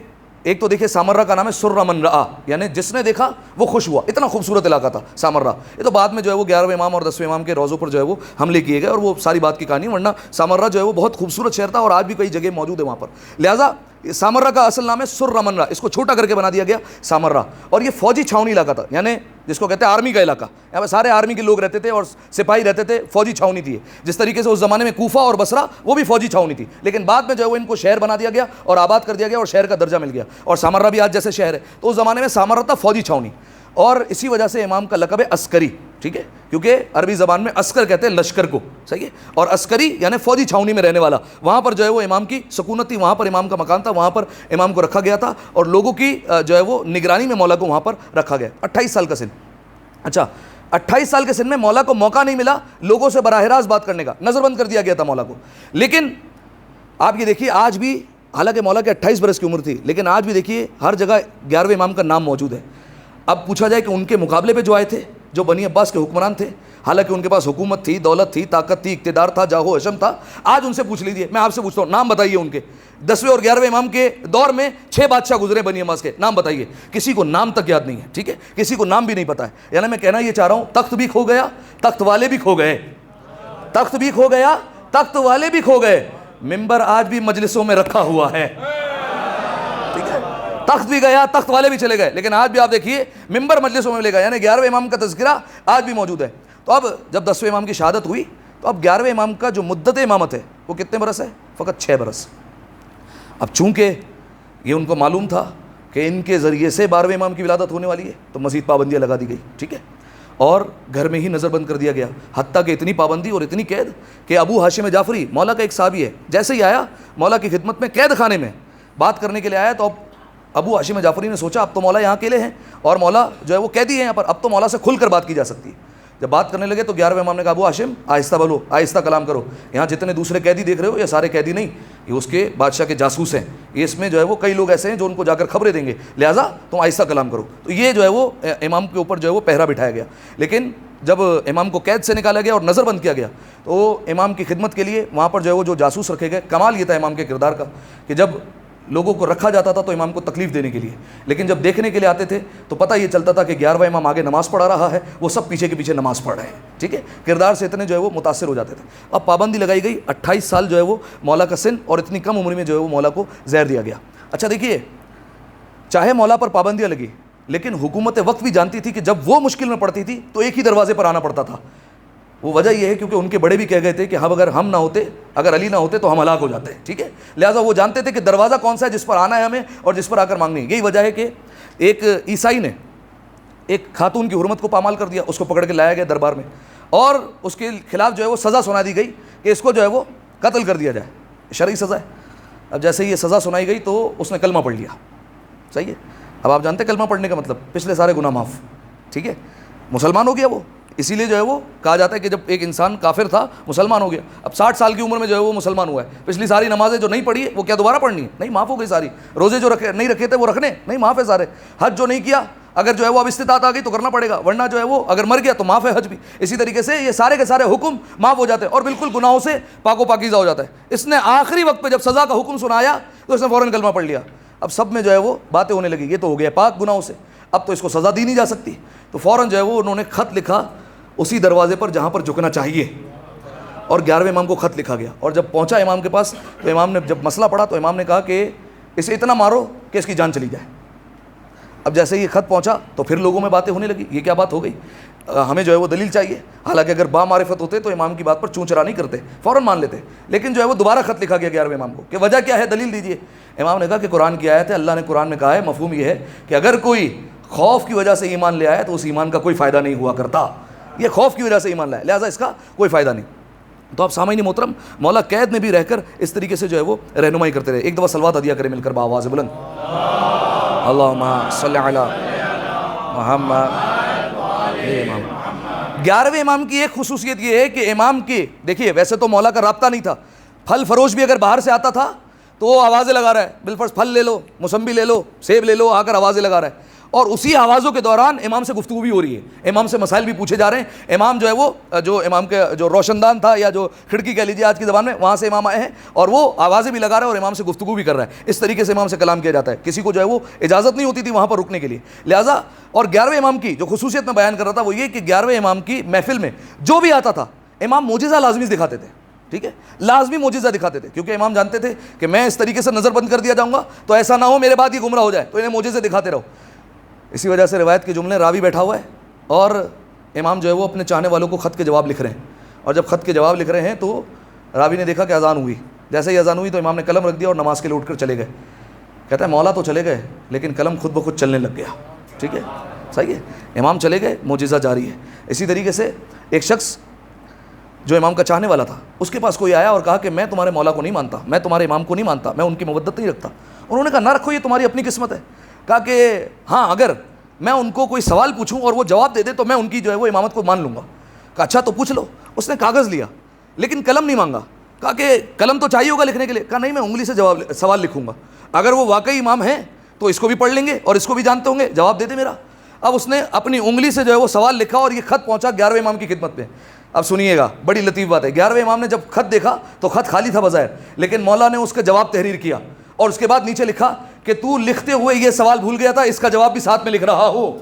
ایک تو دیکھیے سامرہ کا نام ہے سر من رآ, یعنی جس نے دیکھا وہ خوش ہوا. اتنا خوبصورت علاقہ تھا سامرہ. یہ تو بعد میں جو ہے وہ 11ویں امام اور 10ویں امام کے روضوں پر جو ہے وہ حملے کیے گئے اور وہ ساری بات کی کہانی, ورنہ سامرہ جو ہے وہ بہت خوبصورت شہر تھا اور آج بھی کئی جگہ موجود ہے وہاں پر. لہٰذا سامرہ کا اصل نام ہے سر من رآ, اس کو چھوٹا کر کے بنا دیا گیا سامرہ. اور یہ فوجی چھاونی علاقہ تھا, یعنی جس کو کہتے ہیں آرمی کا علاقہ. یہاں پہ سارے آرمی کے لوگ رہتے تھے اور سپاہی رہتے تھے, فوجی چھاونی تھی. جس طریقے سے اس زمانے میں کوفہ اور بصرہ وہ بھی فوجی چھاونی تھی, لیکن بعد میں جو ہے وہ ان کو شہر بنا دیا گیا اور آباد کر دیا گیا اور شہر کا درجہ مل گیا. اور سامرہ بھی آج جیسے شہر ہے, تو اس زمانے میں سامرہ تھا فوجی چھاونی. اور اسی وجہ سے امام کا لقب ہے عسکری. ٹھیک ہے, کیونکہ عربی زبان میں عسکر کہتے ہیں لشکر کو, صحیح ہے, اور عسکری یعنی فوجی چھاونی میں رہنے والا. وہاں پر جو ہے وہ امام کی سکونت تھی, وہاں پر امام کا مکان تھا, وہاں پر امام کو رکھا گیا تھا اور لوگوں کی جو ہے وہ نگرانی میں مولا کو وہاں پر رکھا گیا. 28 سال کا سن. اچھا 28 سال کے سن میں مولا کو موقع نہیں ملا لوگوں سے براہ راست بات کرنے کا, نظر بند کر دیا گیا تھا مولا کو. لیکن آپ یہ دیکھیے آج بھی, حالانکہ مولا کے 28 برس کی عمر تھی, لیکن آج بھی دیکھیے ہر جگہ 11ویں امام کا نام موجود ہے. اب پوچھا جائے کہ ان کے مقابلے پہ جو آئے تھے, جو بنی عباس کے حکمران تھے, حالانکہ ان کے پاس حکومت تھی, دولت تھی, طاقت تھی, اقتدار تھا, جاہ و حشم تھا, آج ان سے پوچھ لیجیے. میں آپ سے پوچھتا ہوں نام بتائیے ان کے. 10ویں اور 11ویں امام کے دور میں 6 بادشاہ گزرے بنی عباس کے, نام بتائیے. کسی کو نام تک یاد نہیں ہے. ٹھیک ہے, کسی کو نام بھی نہیں پتا ہے. یعنی میں کہنا یہ چاہ رہا ہوں تخت بھی کھو گیا, تخت والے بھی کھو گئے. تخت بھی کھو گیا, تخت والے بھی کھو گئے. ممبر آج بھی مجلسوں میں رکھا ہوا ہے. ٹھیک ہے, تخت بھی گیا, تخت والے بھی چلے گئے, لیکن آج بھی آپ دیکھیے ممبر مجلسوں میں ملے گا. یعنی 11ویں امام کا تذکرہ آج بھی موجود ہے. تو اب جب 10ویں امام کی شہادت ہوئی تو اب 11ویں امام کا جو مدت امامت ہے وہ کتنے برس ہے؟ فقط 6 برس. اب چونکہ یہ ان کو معلوم تھا کہ ان کے ذریعے سے 12ویں امام کی ولادت ہونے والی ہے تو مزید پابندیاں لگا دی گئی. ٹھیک ہے, اور گھر میں ہی نظر بند کر دیا گیا. حتیٰ کہ اتنی پابندی اور اتنی قید کہ ابو ہاشم جعفری مولا کا ایک صحابی ہے, جیسے ہی آیا مولا کی خدمت میں قید خانے میں بات کرنے کے لیے آیا, تو اب ابو ہاشم جعفری نے سوچا اب تو مولا یہاں اکیلے ہیں اور مولا جو ہے وہ قیدی ہے یہاں پر, اب تو مولا سے کھل کر بات کی جا سکتی ہے. جب بات کرنے لگے تو 11ویں امام نے کہا ابو ہاشم آہستہ بولو, آہستہ کلام کرو. یہاں جتنے دوسرے قیدی دیکھ رہے ہو یہ سارے قیدی نہیں, یہ اس کے بادشاہ کے جاسوس ہیں. یہ اس میں جو ہے وہ کئی لوگ ایسے ہیں جو ان کو جا کر خبریں دیں گے, لہٰذا تم آہستہ کلام کرو. تو یہ جو ہے وہ امام کے اوپر جو ہے وہ پہرا بٹھایا گیا. لیکن جب امام کو قید سے نکالا گیا اور نظر بند کیا گیا تو امام کی خدمت کے لیے وہاں پر جو ہے وہ جو جاسوس رکھے گئے. کمال یہ تھا امام کے کردار کا کہ جب لوگوں کو رکھا جاتا تھا تو امام کو تکلیف دینے کے لیے, لیکن جب دیکھنے کے لیے آتے تھے تو پتہ یہ چلتا تھا کہ 11واں امام آگے نماز پڑھا رہا ہے, وہ سب پیچھے کے پیچھے نماز پڑھ رہے ہیں. ٹھیک ہے, کردار سے اتنے جو ہے وہ متاثر ہو جاتے تھے. اب پابندی لگائی گئی, 28 سال جو ہے وہ مولا کا سن, اور اتنی کم عمر میں جو ہے وہ مولا کو زہر دیا گیا. اچھا دیکھیے, چاہے مولا پر پابندیاں لگی لیکن حکومت وقت بھی جانتی تھی کہ جب وہ مشکل میں پڑتی تھی تو ایک ہی دروازے پر آنا پڑتا تھا. وہ وجہ یہ ہے کیونکہ ان کے بڑے بھی کہہ گئے تھے کہ اگر ہم نہ ہوتے, اگر علی نہ ہوتے تو ہم ہلاک ہو جاتے ہیں. ٹھیک ہے, لہٰذا وہ جانتے تھے کہ دروازہ کون سا ہے جس پر آنا ہے ہمیں اور جس پر آ کر مانگنی ہے. یہی وجہ ہے کہ ایک عیسائی نے ایک خاتون کی حرمت کو پامال کر دیا, اس کو پکڑ کے لایا گیا دربار میں اور اس کے خلاف جو ہے وہ سزا سنا دی گئی کہ اس کو جو ہے وہ قتل کر دیا جائے, شرعی سزا ہے. اب جیسے ہی یہ سزا سنائی گئی تو اس نے کلمہ پڑھ لیا. صحیح ہے, اب آپ جانتے ہیں کلمہ پڑھنے کا مطلب پچھلے سارے گناہ معاف. ٹھیک ہے, مسلمان ہو گیا وہ. اسی لیے جو ہے وہ کہا جاتا ہے کہ جب ایک انسان کافر تھا مسلمان ہو گیا, اب 60 سال کی عمر میں جو ہے وہ مسلمان ہوا ہے, پچھلی ساری نمازیں جو نہیں پڑھی ہے وہ کیا دوبارہ پڑھنی ہے؟ نہیں, معاف ہو گئی ساری. روزے جو نہیں رکھے تھے وہ رکھنے نہیں, معاف ہے سارے. حج جو نہیں کیا اگر جو ہے وہ اب استطاعت آ گئی تو کرنا پڑے گا, ورنہ جو ہے وہ اگر مر گیا تو معاف ہے حج بھی. اسی طریقے سے یہ سارے کے سارے حکم معاف ہو جاتے ہیں اور بالکل گناہوں سے پاک و پاکیزہ ہو جاتا ہے. اس نے آخری وقت پہ جب سزا کا حکم سنایا تو اس نے فوراً کلمہ پڑھ لیا. اب سب میں جو ہے وہ باتیں ہونے لگی, یہ تو ہو گیا پاک گناہوں سے, اب تو اس کو سزا دی نہیں جا سکتی. تو فوراً جو ہے وہ انہوں نے خط لکھا اسی دروازے پر جہاں پر جھکنا چاہیے, اور 11ویں امام کو خط لکھا گیا. اور جب پہنچا امام کے پاس تو امام نے جب مسئلہ پڑھا تو امام نے کہا کہ اسے اتنا مارو کہ اس کی جان چلی جائے. اب جیسے یہ خط پہنچا تو پھر لوگوں میں باتیں ہونے لگی, یہ کیا بات ہو گئی, ہمیں جو ہے وہ دلیل چاہیے. حالانکہ اگر با معرفت ہوتے تو امام کی بات پر چون چرا نہیں کرتے, فوراً مان لیتے. لیکن جو ہے وہ دوبارہ خط لکھا گیا 11ویں امام کو کہ وجہ کیا ہے, دلیل دیجیے. امام نے کہا کہ قرآن کی آیت ہے, اللہ نے قرآن میں کہا ہے, مفہوم یہ ہے کہ اگر کوئی خوف کی وجہ سے ایمان لے آیا تو اس ایمان کا کوئی فائدہ نہیں ہوا کرتا. یہ خوف کی وجہ سے ایمان لایا, لہٰذا اس کا کوئی فائدہ نہیں. تو آپ سامعین محترم, مولا قید میں بھی رہ کر اس طریقے سے جو ہے وہ رہنمائی کرتے رہے. ایک دفعہ صلوات ہدیہ کریں مل کر بآواز بلند, اللہم صلی علی محمد. 11ویں امام کی ایک خصوصیت یہ ہے کہ امام کی, دیکھیے ویسے تو مولا کا رابطہ نہیں تھا, پھل فروش بھی اگر باہر سے آتا تھا تو وہ آوازیں لگا رہا ہے, بالفرض پھل لے لو, موسمبی لے لو, سیب لے لو, آ کر آوازیں لگا رہا ہے. اور اسی آوازوں کے دوران امام سے گفتگو بھی ہو رہی ہے, امام سے مسائل بھی پوچھے جا رہے ہیں. امام جو ہے وہ جو امام کے جو روشن دان تھا یا جو کھڑکی کہہ لیجیے آج کی زبان میں, وہاں سے امام آئے ہیں اور وہ آوازیں بھی لگا رہے ہیں اور امام سے گفتگو بھی کر رہا ہے. اس طریقے سے امام سے کلام کیا جاتا ہے, کسی کو جو ہے وہ اجازت نہیں ہوتی تھی وہاں پر رکنے کے لیے. لہٰذا اور 11ویں امام کی جو خصوصیت میں بیان کر رہا تھا وہ یہ کہ 11ویں امام کی محفل میں جو بھی آتا تھا امام معجزہ لازمی دکھاتے تھے. ٹھیک ہے, لازمی معجزہ دکھاتے تھے, کیونکہ امام جانتے تھے کہ میں اس طریقے سے نظر بند کر دیا جاؤں گا تو ایسا نہ ہو میرے بعد یہ گمراہ ہو جائے, تو انہیں معجزے دکھاتے رہو. اسی وجہ سے روایت کے جملے, راوی بیٹھا ہوا ہے اور امام جو ہے وہ اپنے چاہنے والوں کو خط کے جواب لکھ رہے ہیں, اور جب خط کے جواب لکھ رہے ہیں تو راوی نے دیکھا کہ اذان ہوئی. جیسے ہی اذان ہوئی تو امام نے قلم رکھ دیا اور نماز کے لیے اٹھ کر چلے گئے. کہتا ہے مولا تو چلے گئے لیکن قلم خود بخود چلنے لگ گیا. ٹھیک ہے, صحیح ہے, امام چلے گئے, معجزہ جاری ہے. اسی طریقے سے ایک شخص جو امام کا چاہنے والا تھا, اس کے پاس کوئی آیا اور کہا کہ میں تمہارے مولا کو نہیں مانتا, میں تمہارے امام کو نہیں مانتا, میں ان کی مودت نہیں رکھتا. انہوں نے کہا نہ رکھو, یہ تمہاری اپنی قسمت ہے. کہا کہ ہاں اگر میں ان کو کوئی سوال پوچھوں اور وہ جواب دے دے تو میں ان کی جو ہے وہ امامت کو مان لوں گا. کہا اچھا تو پوچھ لو. اس نے کاغذ لیا لیکن قلم نہیں مانگا. کہا کہ قلم تو چاہیے ہوگا لکھنے کے لیے. کہا نہیں, میں انگلی سے سوال لکھوں گا, اگر وہ واقعی امام ہیں تو اس کو بھی پڑھ لیں گے اور اس کو بھی جانتے ہوں گے, جواب دے دے میرا. اب اس نے اپنی انگلی سے جو ہے وہ سوال لکھا اور یہ خط پہنچا 11ویں امام کی خدمت میں. اب سنیے گا, بڑی لطیف بات ہے. 11ویں امام نے جب خط دیکھا تو خط خالی تھا بظاہر, لیکن مولا نے اس کا جواب تحریر کیا اور اس کے بعد نیچے لکھا کہ تو لکھتے ہوئے یہ سوال بھول گیا تھا, اس کا جواب بھی ساتھ میں لکھ رہا ہوں,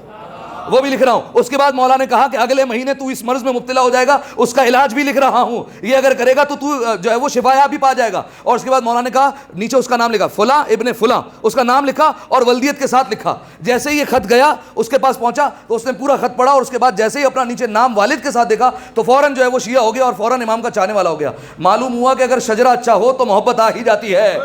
وہ بھی لکھ رہا ہوں. اس کے بعد مولا نے کہا کہ اگلے مہینے تو اس مرض میں مبتلا ہو جائے گا, اس کا علاج بھی لکھ رہا ہوں, یہ اگر کرے گا تو جو ہے وہ شفایاب بھی پا جائے گا. اور اس کے بعد مولا نے کہا, نیچے اس کا نام لکھا فلاں ابن فلاں, اس کا نام لکھا اور ولدیت کے ساتھ لکھا. جیسے ہی یہ خط گیا اس کے پاس پہنچا تو اس نے پورا خط پڑھا اور اس کے بعد جیسے ہی اپنا نیچے نام والد کے ساتھ دیکھا تو فوراً جو ہے وہ شیعہ ہو گیا اور فوراً امام کا چاہنے والا ہو گیا. معلوم ہوا کہ اگر شجرہ اچھا ہو تو محبت آ ہی جاتی ہے,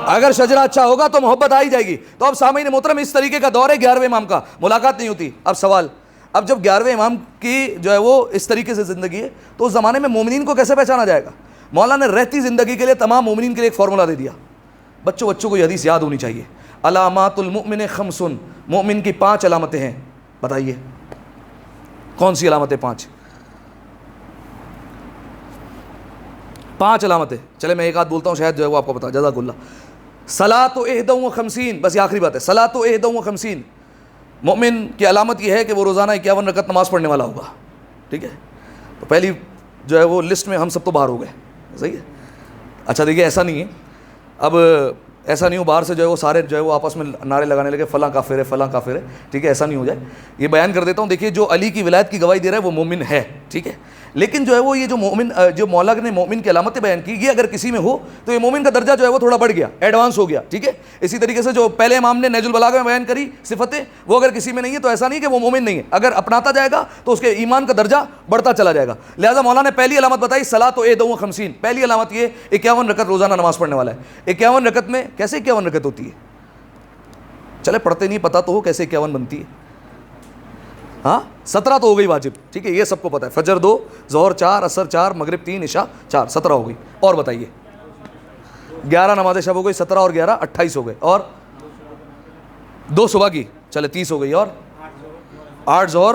اگر شجرہ اچھا ہوگا تو محبت آ ہی جائے گی. تو اب سامعین محترم اس طریقے کا دور ہے 11ویں امام کا, ملاقات نہیں ہوتی. اب سوال, اب جب 11ویں امام کی جو ہے وہ اس طریقے سے زندگی ہے تو اس زمانے میں مومنین کو کیسے پہچانا جائے گا؟ مولا نے رہتی زندگی کے لیے تمام مومنین کے لیے ایک فارمولہ دے دیا. بچوں کو یہ حدیث یاد ہونی چاہیے, علامات المؤمن خمس, مومن کی 5 علامتیں ہیں. بتائیے کون سی علامتیں؟ 5 علامتیں. چلے میں ایک آدھ بولتا ہوں, شاید جو ہے وہ آپ کو پتا. جزاک اللہ. صلاۃ 51, بس یہ آخری بات ہے. صلاۃ 51, مومن کی علامت یہ ہے کہ وہ روزانہ 51 رکعت نماز پڑھنے والا ہوگا. ٹھیک ہے, تو پہلی جو ہے وہ لسٹ میں ہم سب تو باہر ہو گئے. صحیح ہے. اچھا دیکھیے, ایسا نہیں ہے, اب ایسا نہیں ہو باہر سے جو ہے وہ سارے جو ہے وہ آپس میں نعرے لگانے لگے فلاں کافر ہے, فلاں کافر ہے. ٹھیک ہے, ایسا نہیں ہو جائے. یہ بیان کر دیتا ہوں. دیکھیے, جو علی کی ولایت کی گواہی دے رہا ہے وہ مومن ہے. ٹھیک ہے, لیکن جو ہے وہ یہ جو مومن, جو مولا نے مومن کی علامتیں بیان کی, یہ اگر کسی میں ہو تو یہ مومن کا درجہ جو ہے وہ تھوڑا بڑھ گیا, ایڈوانس ہو گیا. ٹھیک ہے, اسی طریقے سے جو پہلے امام نے نہج البلاغہ میں بیان کری صفتیں, وہ اگر کسی میں نہیں ہے تو ایسا نہیں کہ وہ مومن نہیں ہے. اگر اپناتا جائے گا تو اس کے ایمان کا درجہ بڑھتا چلا جائے گا. لہٰذا مولا نے پہلی علامت بتائی صلاۃ 51. پہلی علامت یہ 51 رکعت روزانہ نماز پڑھنے والا ہے. 51 رکعت میں کیسے 51 رکعت ہوتی ہے؟ چلے پڑھتے نہیں, پتہ تو ہو کیسے 51 بنتی ہے. ہاں 17 تو ہو گئی واجب. ٹھیک ہے, یہ سب کو پتہ ہے. فجر 2, ظہر 4, عصر 4, مغرب 3, عشاء 4, 17 ہو گئی. اور بتائیے 11 نماز شب ہو گئی, 17 اور 11 28 ہو گئے, اور 2 صبح کی, چلے 30 ہو گئی, اور 8 ظہر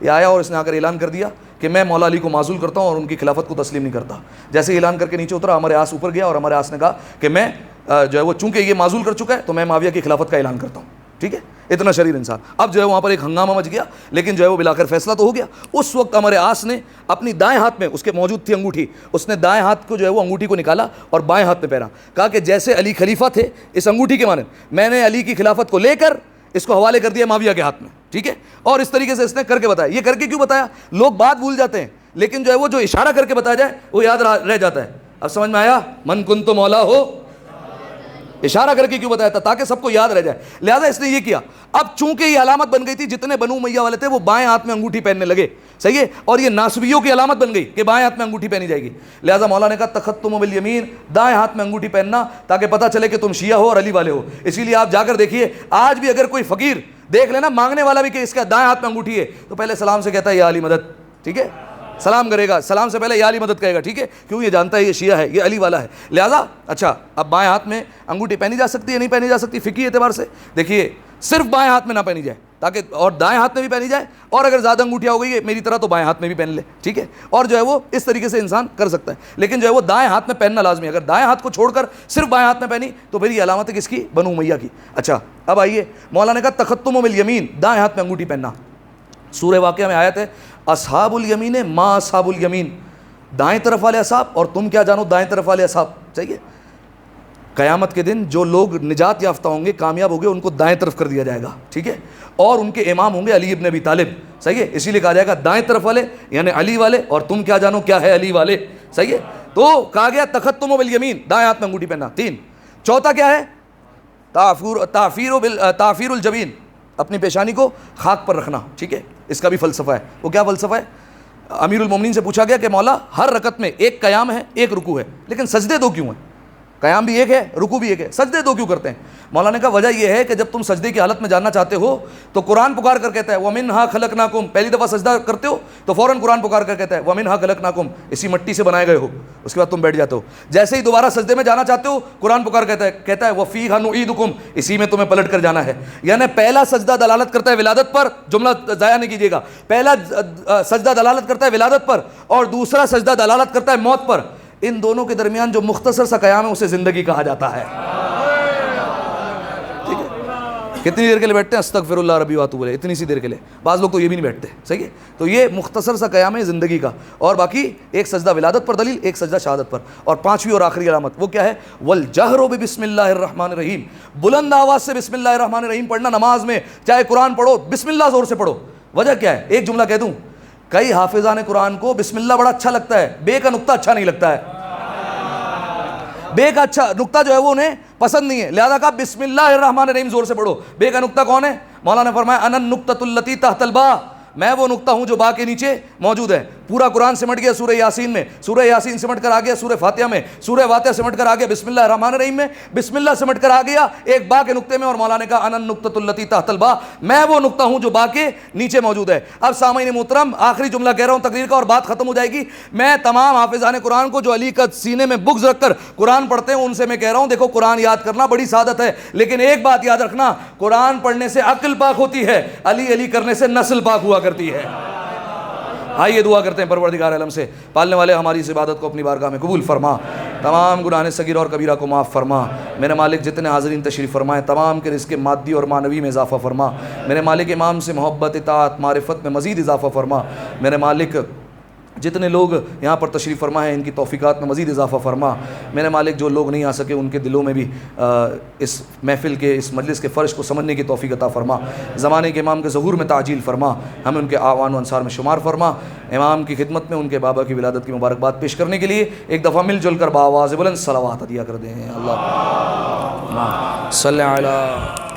یہ آیا اور اس نے آ کر اعلان کر دیا کہ میں مولا علی کو معزول کرتا ہوں اور ان کی خلافت کو تسلیم نہیں کرتا. جیسے اعلان کر کے نیچے اترا, ہمارے آس اوپر گیا اور ہمارے آس نے کہا کہ میں جو ہے وہ چونکہ یہ معزول کر چکا ہے تو میں معاویہ کی خلافت کا اعلان کرتا ہوں. ٹھیک ہے, اتنا شریر انسان. اب جو ہے وہاں پر ایک ہنگامہ مچ گیا, لیکن جو ہے وہ بلا کر فیصلہ تو ہو گیا. اس وقت ہمارے آس نے اپنی دائیں ہاتھ میں, اس کے موجود تھی انگوٹھی, اس نے دائیں ہاتھ کو جو ہے وہ انگوٹھی کو نکالا اور بائیں ہاتھ میں پہنا. کہا کہ جیسے علی خلیفہ تھے اس انگوٹھی کے مانند میں نے علی کی خلافت کو لے کر اس کو حوالے کر دیا معاویہ کے ہاتھ میں. ٹھیک ہے, اور اس طریقے سے اس نے کر کے بتایا. یہ کر کے کیوں بتایا؟ لوگ بات بھول جاتے ہیں, لیکن جو ہے وہ جو اشارہ کر کے بتایا جائے وہ یاد رہ جاتا ہے. اب سمجھ میں آیا؟ من کنت مولا ہو, اشارہ کر کے کیوں بتایا تھا؟ تاکہ سب کو یاد رہ جائے. لہذا اس نے یہ کیا. اب چونکہ یہ علامت بن گئی تھی, جتنے بنو امیہ والے تھے وہ بائیں ہاتھ میں انگوٹھی پہننے لگے. صحیح ہے, اور یہ ناصبیوں کی علامت بن گئی کہ بائیں ہاتھ میں انگوٹھی پہنی جائے گی. لہذا مولا نے کہا تختم بالیمین, دائیں ہاتھ میں انگوٹھی پہننا تاکہ پتہ چلے کہ تم شیعہ ہو اور علی والے ہو. اسی لیے آپ جا کر دیکھیے, آج بھی اگر کوئی فقیر دیکھ لینا مانگنے والا بھی کہ اس کا دائیں ہاتھ میں انگوٹھی ہے, تو پہلے سلام سے کہتا ہے یا علی مدد. ٹھیک ہے, سلام کرے گا, سلام سے پہلے یا علی مدد کہے گا. ٹھیک ہے, کیوں؟ یہ جانتا ہے یہ شیعہ ہے, یہ علی والا ہے. لہذا اچھا, اب بائیں ہاتھ میں انگوٹھی پہنی جا سکتی ہے نہیں پہنی جا سکتی فقہی اعتبار سے؟ دیکھیے, صرف بائیں ہاتھ میں نہ پہنی جائے تاکہ, اور دائیں ہاتھ میں بھی پہنی جائے, اور اگر زیادہ انگوٹھیاں ہو گئی ہے میری طرح تو بائیں ہاتھ میں بھی پہن لے. ٹھیک ہے, اور جو ہے وہ اس طریقے سے انسان کر سکتا ہے. لیکن جو ہے وہ دائیں ہاتھ میں پہننا لازمی ہے. اگر دائیں ہاتھ کو چھوڑ کر صرف بائیں ہاتھ میں پہنی تو پھر یہ علامت ہے کس کی؟ بنو امیہ کی. اچھا, اب آئیے, مولا نے کہا تختم بالیمین, دائیں ہاتھ میں انگوٹھی پہننا. سورہ واقعہ میں آیت ہے اصحاب الیمین ما اصحاب الیمین, دائیں طرف والے اصحاب اور تم کیا جانو دائیں طرف والے اصحاب. چاہیے, قیامت کے دن جو لوگ نجات یافتہ ہوں گے, کامیاب ہوں گے, ان کو دائیں طرف کر دیا جائے گا. ٹھیک ہے, اور ان کے امام ہوں گے علی ابن ابی طالب. صحیح ہے, اسی لیے کہا جائے گا دائیں طرف والے یعنی علی والے, اور تم کیا جانو کیا ہے علی والے. صحیح ہے, تو کہا گیا تختم بالیمین, دائیں ہاتھ میں انگوٹھی پہننا. 3. چوتھا کیا ہے؟ تعفیر الجبین, اپنی پیشانی کو خاک پر رکھنا. ٹھیک ہے, اس کا بھی فلسفہ ہے. وہ کیا فلسفہ ہے؟ امیر المومنین سے پوچھا گیا کہ مولا ہر رکعت میں ایک قیام ہے ایک رکوع ہے, لیکن سجدے 2 کیوں ہیں؟ قیام بھی ایک ہے, رکوع بھی ایک ہے, سجدے 2 کیوں کرتے ہیں؟ مولا نے کہا وجہ یہ ہے کہ جب تم سجدے کی حالت میں جاننا چاہتے ہو تو قرآن پکار کر کہتا ہے وَمِنْهَا خَلَقْنَاكُمْ, پہلی دفعہ سجدہ کرتے ہو تو فوراً قرآن پکار کر کہتا ہے وَمِنْهَا خَلَقْنَاكُمْ, اسی مٹی سے بنائے گئے ہو. اس کے بعد تم بیٹھ جاتے ہو. جیسے ہی دوبارہ سجدے میں جانا چاہتے ہو قرآن پکار کہتا ہے وَفِيهَا نُعِيدُكُمْ, اسی میں تمہیں پلٹ کر جانا ہے. یعنی پہلا سجدہ دلالت کرتا ہے ولادت پر, جملہ ضائع نہیں کیجیے گا, پہلا سجدہ دلالت کرتا ہے ولادت پر اور دوسرا سجدہ دلالت کرتا ہے موت پر. ان دونوں کے درمیان جو مختصر سا قیام ہے اسے زندگی کہا جاتا ہے. ٹھیک ہے, کتنی دیر کے لیے بیٹھتے ہیں؟ استغفر اللہ ربی واتوب الیہ, اتنی سی دیر کے لیے. بعض لوگ تو یہ بھی نہیں بیٹھتے. صحیح ہے, تو یہ مختصر سا قیام ہے زندگی کا, اور باقی ایک سجدہ ولادت پر دلیل, ایک سجدہ شہادت پر. اور 5ویں اور آخری علامت وہ کیا ہے؟ والجہر بسم اللہ الرحمن الرحیم, بلند آواز سے بسم اللہ الرحمن الرحیم پڑھنا. نماز میں چاہے قرآن پڑھو بسم اللہ زور سے پڑھو. وجہ کیا ہے؟ ایک جملہ کہہ دوں, کئی حافظان قرآن کو بسم اللہ بڑا اچھا لگتا ہے, بے کا نقطہ اچھا نہیں لگتا ہے. بے کا اچھا نقطہ جو ہے وہ انہیں پسند نہیں ہے, لہذا کہا بسم اللہ الرحمن الرحیم زور سے پڑھو. بے کا نقطہ کون ہے؟ مولا نے فرمایا انا النقطۃ التی تحت الباء, میں وہ نقطہ ہوں جو با کے نیچے موجود ہے. پورا قرآن سمٹ گیا سورہ یاسین میں, سورہ یاسین سمٹ کر آ گیا سورہ فاتحہ میں, سورہ فاتحہ سمٹ کر آ گیا بسم اللہ الرحمن الرحیم میں, بسم اللہ سمٹ کر آ گیا ایک با کے نقطے میں, اور مولا نے کہا انا النقطۃ التی تحت الباء, میں وہ نقطہ ہوں جو با کے نیچے موجود ہے. اب سامعین محترم, آخری جملہ کہہ رہا ہوں تقریر کا اور بات ختم ہو جائے گی. میں تمام حافظان قرآن کو جو علی کا سینے میں بغض رکھ کر قرآن پڑھتے ہیں ان سے میں کہہ رہا ہوں دیکھو قرآن یاد کرنا بڑی سعادت ہے, لیکن ایک بات یاد رکھنا, قرآن پڑھنے سے عقل پاک ہوتی ہے, علی علی کرنے سے نسل پاک ہوا کرتی ہے. آئیے دعا کرتے ہیں پروردگار عالم سے, پالنے والے ہماری اس عبادت کو اپنی بارگاہ میں قبول فرما, تمام گناہ صغیر اور کبیرہ کو معاف فرما. میرے مالک جتنے حاضرین تشریف فرمائے تمام کے رزق مادی اور معنوی میں اضافہ فرما. میرے مالک امام سے محبت اطاعت معرفت میں مزید اضافہ فرما. میرے مالک جتنے لوگ یہاں پر تشریف فرما ہے ان کی توفیقات میں مزید اضافہ فرما. میرے مالک جو لوگ نہیں آ سکے ان کے دلوں میں بھی اس محفل کے اس مجلس کے فرش کو سمجھنے کی توفیق عطا فرما. زمانے کے امام کے ظہور میں تعجیل فرما, ہمیں ان کے اعوان و انصار میں شمار فرما. امام کی خدمت میں ان کے بابا کی ولادت کی مبارکباد پیش کرنے کے لیے ایک دفعہ مل جل کر بآواز بلند صلوات عطیہ کر دیں. اللہ صلی علی